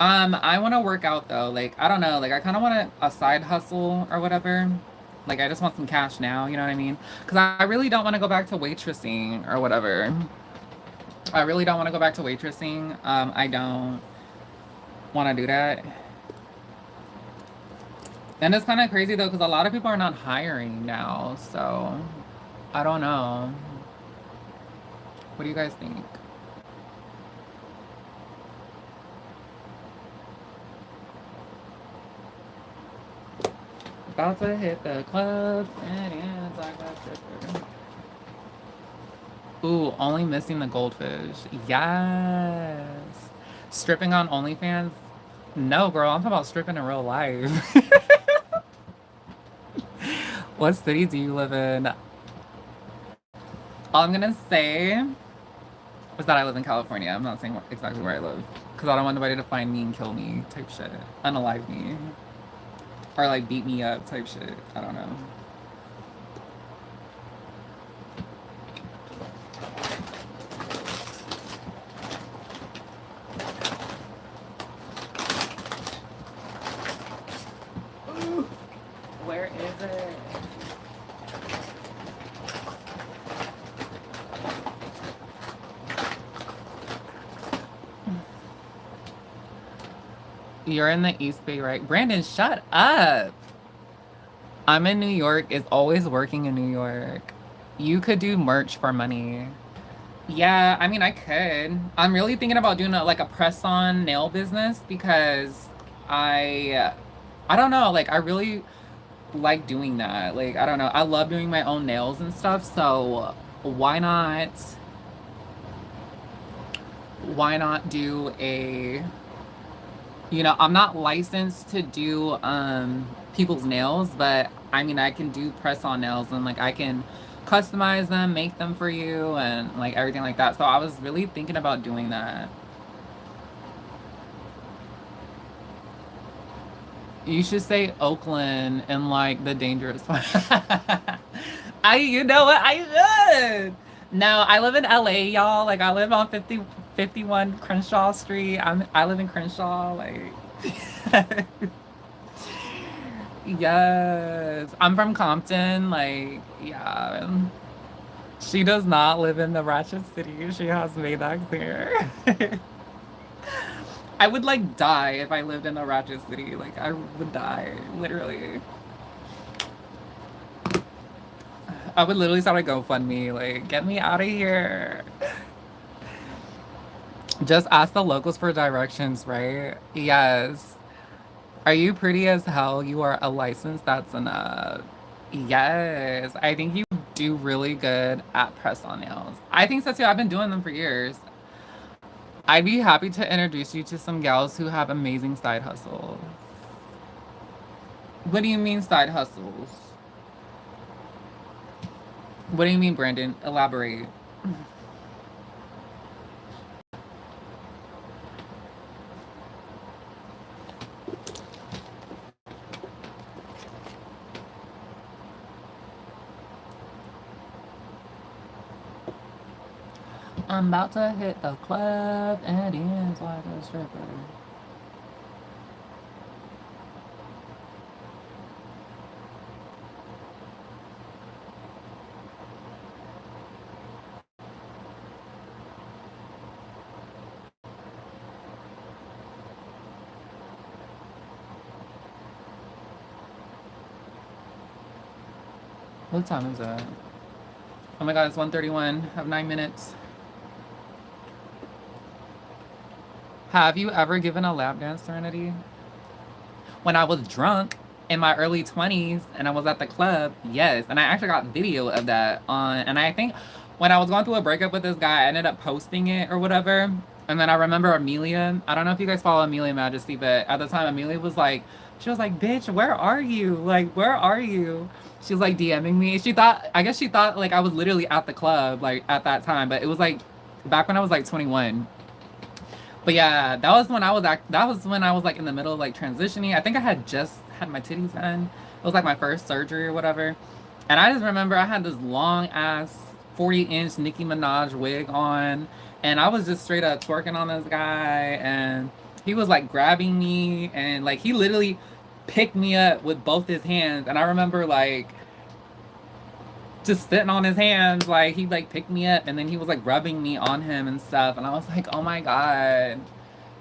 I want to work out though. Like, I don't know. Like, I kind of want a side hustle or whatever. Like, I just want some cash now. You know what I mean? Because I really don't want to go back to waitressing or whatever. I really don't want to go back to waitressing. I don't want to do that. And it's kind of crazy though, because a lot of people are not hiring now. So I don't know. What do you guys think? About to hit the club and dance like a stripper. Ooh, only missing the goldfish. Yes. Stripping on OnlyFans? No, girl, I'm talking about stripping in real life. What city do you live in? All I'm gonna say is that I live in California. I'm not saying exactly where I live. Because I don't want nobody to find me and kill me type shit. Unalive me. Or like beat me up type shit. I don't know. Where is it? You're in the East Bay, right? Brandon, shut up. I'm in New York. Is always working in New York. You could do merch for money. Yeah, I mean, I could. I'm really thinking about doing like a press-on nail business because I, I don't know, like I really like doing that. Like, I don't know. I love doing my own nails and stuff, so why not do a, I'm not licensed to do people's nails, but I mean, I can do press-on nails and like I can customize them, make them for you and like everything like that. So I was really thinking about doing that. You should say Oakland and like the dangerous one. You know what? I should. No, I live in LA, y'all. Like I live on 51 Crenshaw Street. I live in Crenshaw, like yes. I'm from Compton, like yeah. She does not live in the Ratchet City. She has made that clear. I would like die if I lived in the Ratchet City. Like I would die, literally. I would literally start a GoFundMe, like, get me out of here. Just ask the locals for directions, right? Yes. Are you pretty as hell? You are a license, that's enough. Yes. I think you do really good at press-on nails. I think so too. I've been doing them for years. I'd be happy to introduce you to some gals who have amazing side hustles. What do you mean side hustles? What do you mean, Brandon? Elaborate. I'm about to hit the club and dance like a stripper. What time is it? Oh my god, it's 1:31. I have 9 minutes. Have you ever given a lap dance, Serenity? When I was drunk in my early 20s and I was at the club, yes. And I actually got video of that on, and I think when I was going through a breakup with this guy, I ended up posting it or whatever. And then I remember Amelia. I don't know if you guys follow Amelia Majesty, but at the time Amelia was like, she was like, "Bitch, where are you? Like, where are you?" She was like DMing me. She thought, I guess she thought like I was literally at the club like at that time, but it was like back when I was like 21. But yeah, that was when I was like in the middle of like transitioning. I think I had just had my titties done. It was like my first surgery or whatever. And I just remember I had this long ass 40-inch Nicki Minaj wig on, and I was just straight up twerking on this guy, and he was like grabbing me, and like he literally picked me up with both his hands. And I remember like just sitting on his hands, like he like picked me up, and then he was like rubbing me on him and stuff, and I was like, oh my god.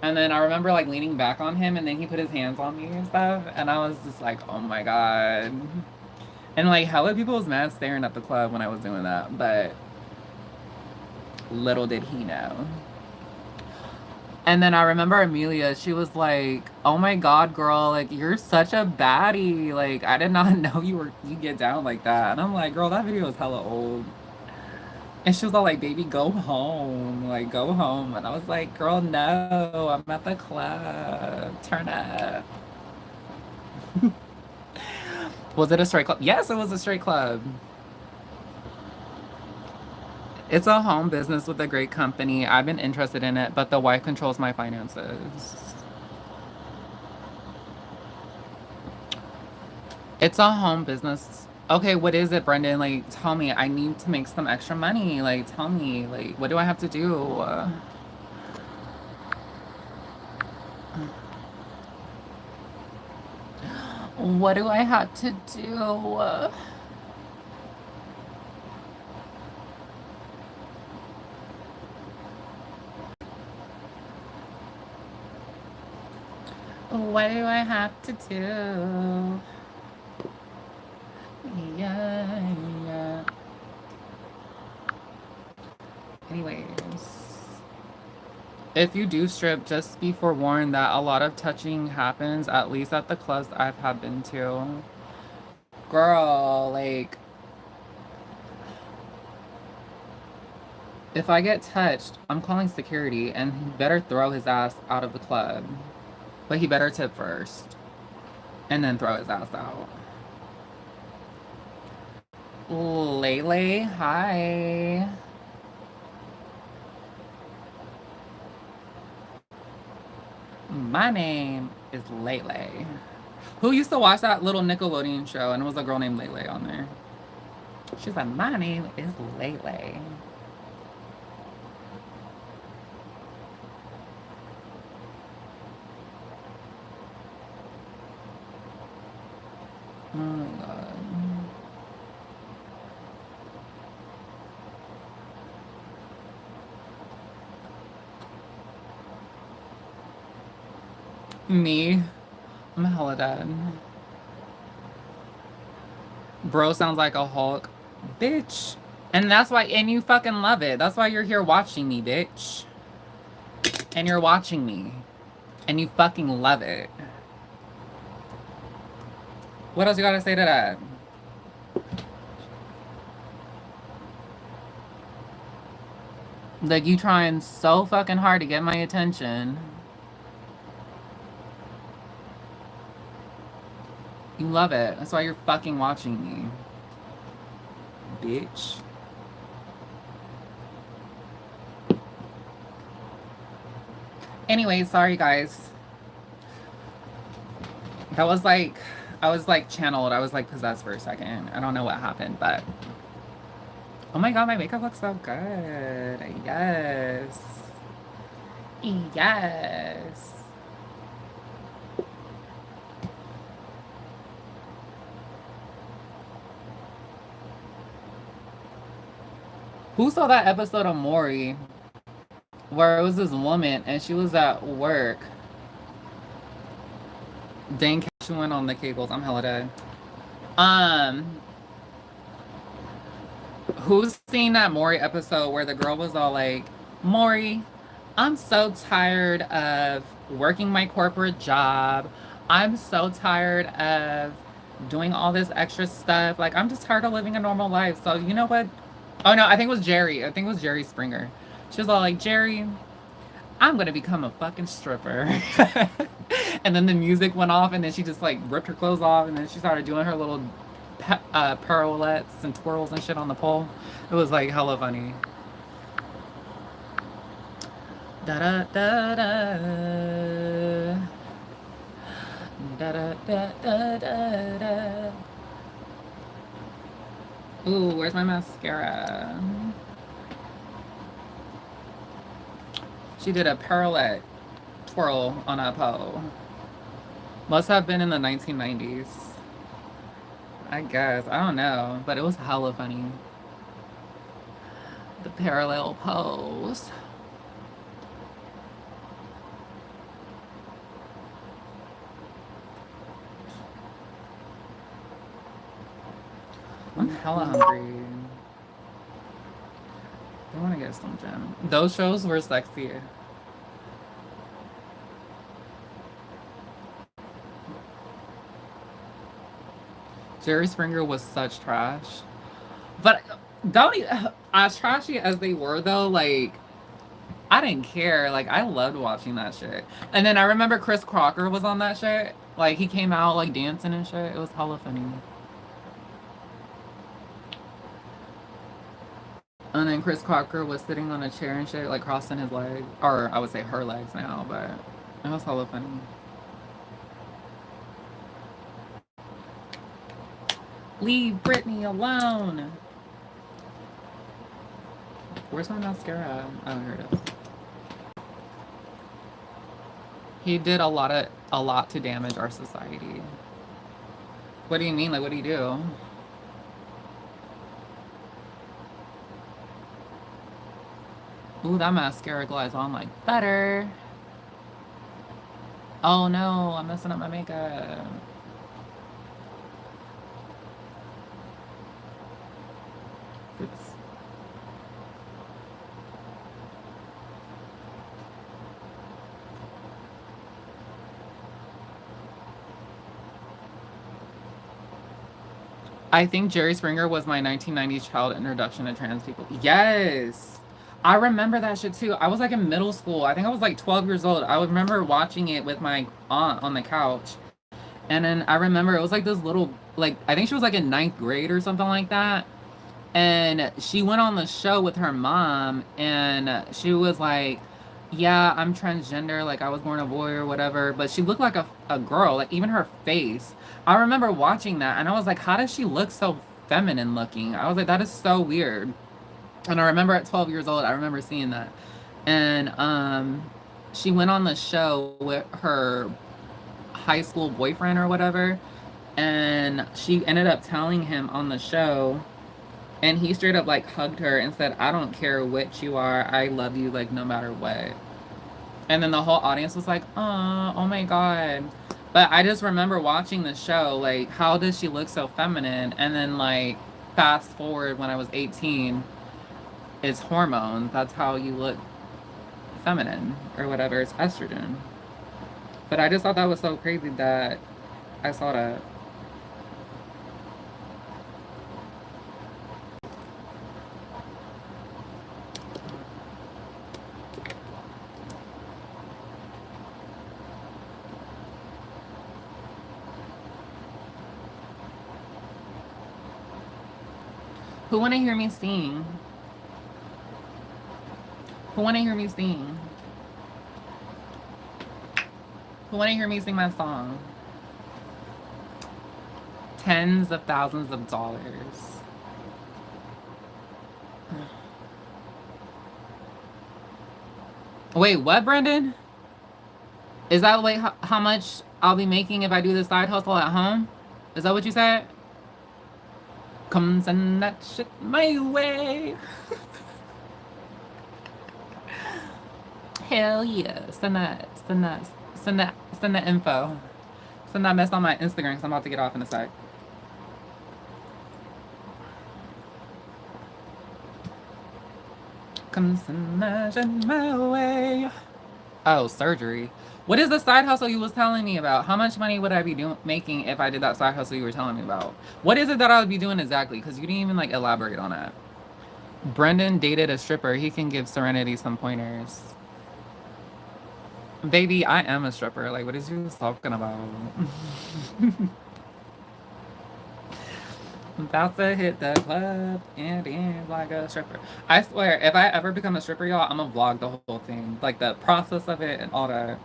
And then I remember like leaning back on him, and then he put his hands on me and stuff, and I was just like, oh my god. And like hella people was mad staring at the club when I was doing that, but little did he know. And then I remember Amelia, she was like, oh my god, girl, like you're such a baddie. Like I did not know you get down like that. And I'm like, girl, that video is hella old. And she was all like, baby, go home. Like, go home. And I was like, girl, no, I'm at the club. Turn up. Was it a straight club? Yes, it was a straight club. It's a home business with a great company. I've been interested in it, but the wife controls my finances. It's a home business. Okay, what is it, Brendan? Like, tell me. I need to make some extra money. Like, tell me. Like, what do I have to do? What do I have to do? What do I have to do? Yeah. Anyways, if you do strip, just be forewarned that a lot of touching happens, at least at the clubs I've been to. Girl, like, if I get touched, I'm calling security, and he better throw his ass out of the club. But he better tip first, and then throw his ass out. Lele, hi. My name is Lele. Who used to watch that little Nickelodeon show, and it was a girl named Lele on there. She's like, my name is Lele. Oh my god. Me? I'm hella dead. Bro sounds like a Hulk. Bitch. And that's why, and you fucking love it. That's why you're here watching me, bitch. And you're watching me. And you fucking love it. What else you gotta say to that? Like, you trying so fucking hard to get my attention. You love it. That's why you're fucking watching me. Bitch. Anyway, sorry guys. That was like, I was like channeled. I was like possessed for a second. I don't know what happened, but oh my god, my makeup looks so good. Yes. Yes. Who saw that episode of Maury where it was this woman and she was at work? Dang, she went on the cables. I'm hella dead. Who's seen that Maury episode where the girl was all like, Maury, I'm so tired of working my corporate job. I'm so tired of doing all this extra stuff. Like, I'm just tired of living a normal life. So, you know what? Oh no, I think it was Jerry. I think it was Jerry Springer. She was all like, Jerry, I'm gonna become a fucking stripper. And then the music went off, and then she just like ripped her clothes off, and then she started doing her little pirouettes and twirls and shit on the pole. It was like hella funny. Da da da da. Da da da da da da. Ooh, where's my mascara? She did a pirouette twirl on a pole. Must have been in the 1990s. I guess. I don't know. But it was hella funny. The parallel pose. I'm hella hungry. I want to get some gym. Those shows were sexy. Jerry Springer was such trash. But don't as trashy as they were though, like I didn't care. Like I loved watching that shit. And then I remember Chris Crocker was on that shit. Like he came out like dancing and shit. It was hella funny. And then Chris Crocker was sitting on a chair and shit, like crossing his legs. Or I would say her legs now, but it was hella funny. Leave Britney alone. Where's my mascara? Oh, here it is. He did a lot to damage our society. What do you mean? Like, what do you do? Ooh, that mascara glides on like butter. Oh no, I'm messing up my makeup. Oops. I think Jerry Springer was my 1990s child introduction to trans people. Yes. I remember that shit too. I was like in middle school. I think I was like 12 years old. I remember watching it with my aunt on the couch. And then I remember it was like this little, like, I think she was like in ninth grade or something like that. And she went on the show with her mom, and she was like, yeah, I'm transgender, like I was born a boy or whatever, but she looked like a girl, like even her face. I remember watching that, and I was like, how does she look so feminine looking? I was like, that is so weird. And I remember at 12 years old, I remember seeing that. And she went on the show with her high school boyfriend or whatever, and she ended up telling him on the show, and he straight up like hugged her and said, I don't care what you are, I love you like no matter what. And then the whole audience was like, oh my god. But I just remember watching the show, like, how does she look so feminine? And then like fast forward when I was 18, it's hormones. That's how you look feminine or whatever. It's estrogen. But I just thought that was so crazy that I saw that. Who wanna hear me sing? Who wanna hear me sing? Who wanna hear me sing my song? Tens of thousands of dollars. Wait, what, Brendan? Is that like how much I'll be making if I do the side hustle at home? Is that what you said? Come send that shit my way. Hell yeah. Send that info. Send that mess on my Instagram because I'm about to get off in a sec. Come send that shit my way. Oh, surgery. What is the side hustle you was telling me about? How much money would I be making if I did that side hustle you were telling me about? What is it that I would be doing exactly? Because you didn't even like elaborate on that. Brendan dated a stripper. He can give Serenity some pointers. Baby, I am a stripper. Like, what is you talking about? About to hit the club and dance like a stripper. I swear, if I ever become a stripper, y'all, I'm gonna vlog the whole thing. Like, the process of it and all that.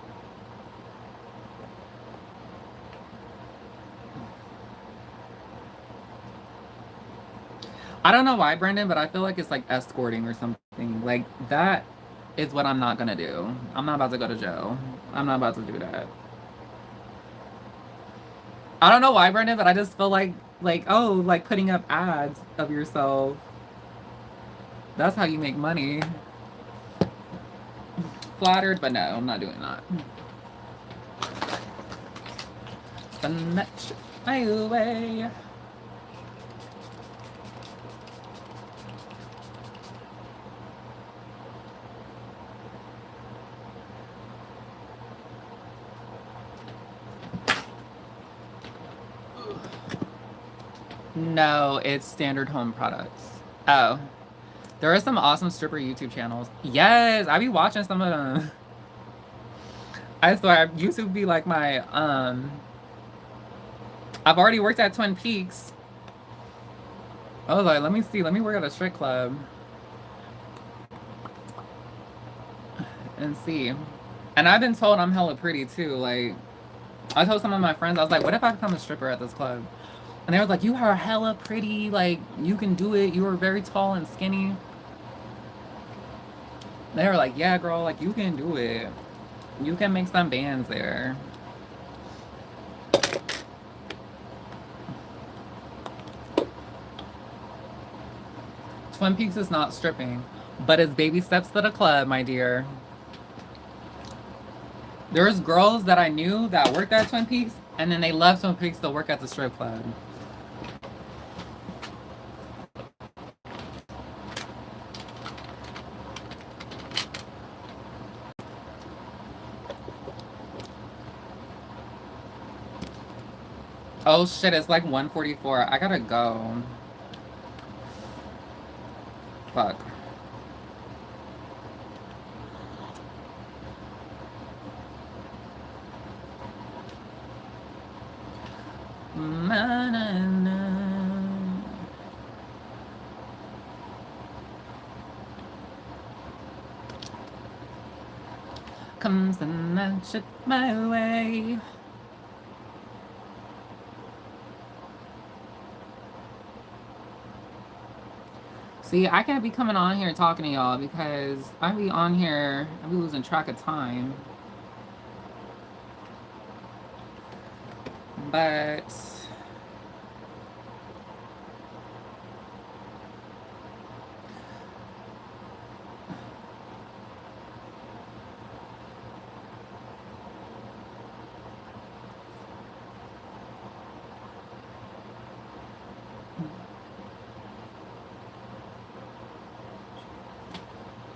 I don't know why, Brendan, but I feel like it's like escorting or something. Like, that is what I'm not gonna do. I'm not about to go to jail. I'm not about to do that. I don't know why, Brendan, but I just feel like, oh, like putting up ads of yourself. That's how you make money. Flattered, but no, I'm not doing that. Send that shit my way. No, it's standard home products. Oh. There are some awesome stripper YouTube channels. Yes, I be watching some of them. I swear, YouTube be like my, I've already worked at Twin Peaks. I was like, let me see, let me work at a strip club. And see. And I've been told I'm hella pretty too. Like, I told some of my friends, I was like, what if I become a stripper at this club? And they were like, you are hella pretty, like, you can do it. You are very tall and skinny. They were like, yeah, girl, like, you can do it. You can make some bands there. Twin Peaks is not stripping, but it's baby steps to the club, my dear. There's girls that I knew that worked at Twin Peaks, and then they left Twin Peaks to work at the strip club. Oh shit, it's like 1:44. I gotta go. Fuck. Comes and that shit my way. See, I can't be coming on here talking to y'all because I be on here, I be losing track of time. But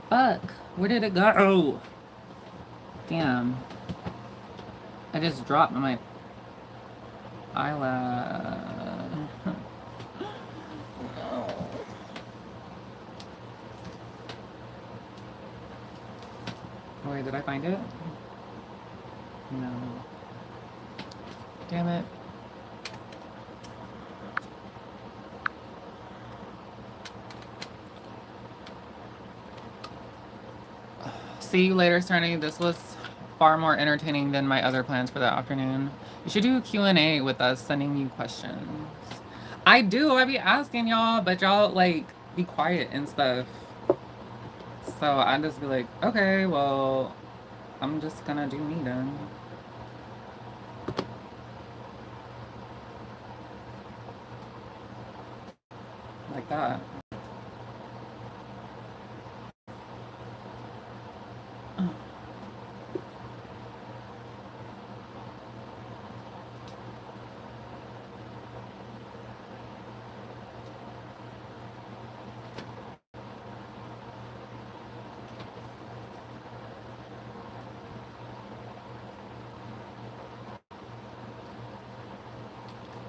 fuck, where did it go? Oh, damn. I just dropped my eyelash. Wait, did I find it? No. Damn it. See you later, Serenity. This was far more entertaining than my other plans for the afternoon. You should do a Q&A with us, sending you questions. I do. I be asking y'all, but y'all, like, be quiet and stuff. So I just be like, okay, well, I'm just gonna do me then. Like that.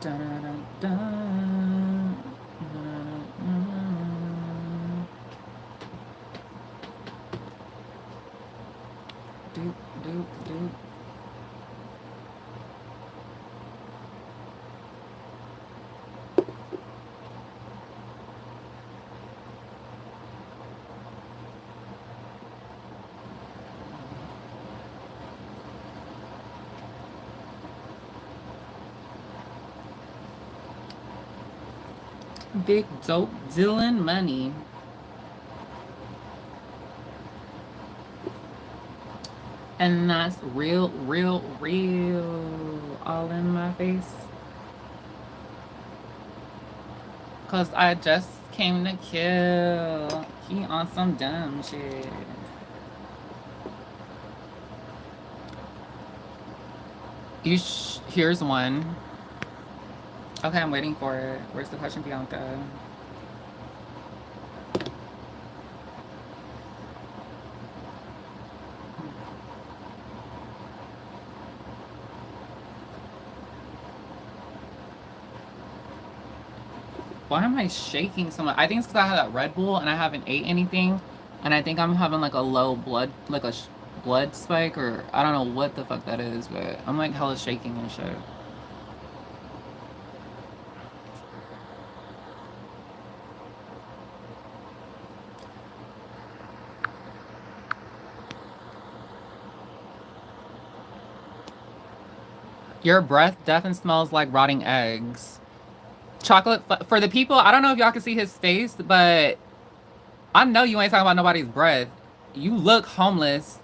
Dun, dun, dun, dun. Big dope Dylan money. And that's real, real, real all in my face. Cause I just came to kill. He on some dumb shit. Here's one. Okay, I'm waiting for it. Where's the question, Bianca? Why am I shaking so much? I think it's because I had that Red Bull and I haven't ate anything. And I think I'm having like a low blood, like a blood spike, or I don't know what the fuck that is, but I'm like hella shaking and shit. Your breath definitely smells like rotting eggs. Chocolate, for the people, I don't know if y'all can see his face, but I know you ain't talking about nobody's breath. You look homeless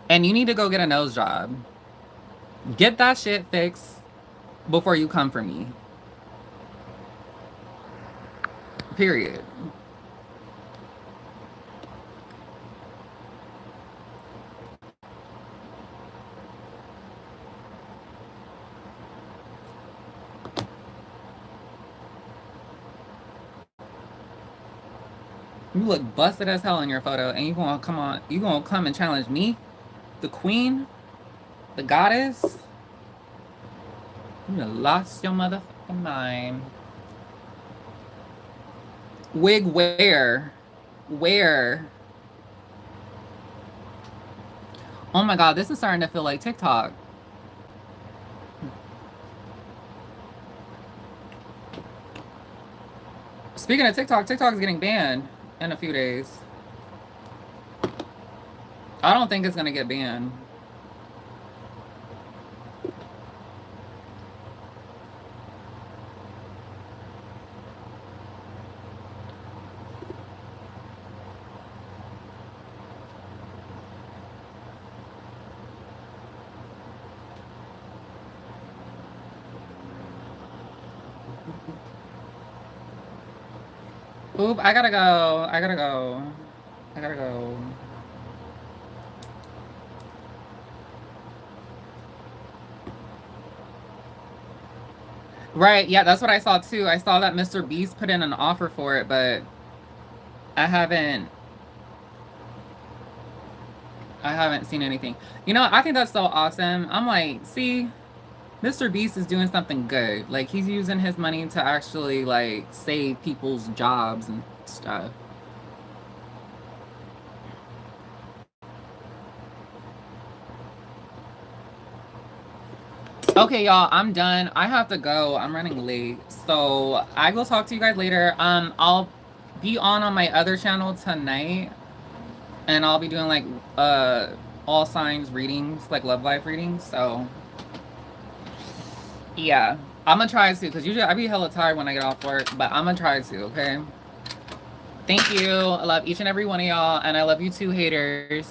and you need to go get a nose job. Get that shit fixed before you come for me. Period. You look busted as hell in your photo, and you gonna come and challenge me, the queen, the goddess. You done lost your motherfucking mind. Wig where? Where? Oh my god, this is starting to feel like TikTok. Speaking of TikTok, TikTok is getting banned in a few days. I don't think it's gonna get banned. Oop, I gotta go. I gotta go. I gotta go. Right, yeah, that's what I saw too. I saw that Mr. Beast put in an offer for it, but I haven't seen anything. You know, I think that's so awesome. I'm like, see, Mr. Beast is doing something good. Like, he's using his money to actually, like, save people's jobs and stuff. Okay, y'all, I'm done. I have to go. I'm running late. So I will talk to you guys later. I'll be on my other channel tonight. And I'll be doing, like, all signs readings, like love life readings. So yeah, I'm gonna try to, because usually I be hella tired when I get off work, but I'm gonna try to, okay? Thank you. I love each and every one of y'all, and I love you too, haters.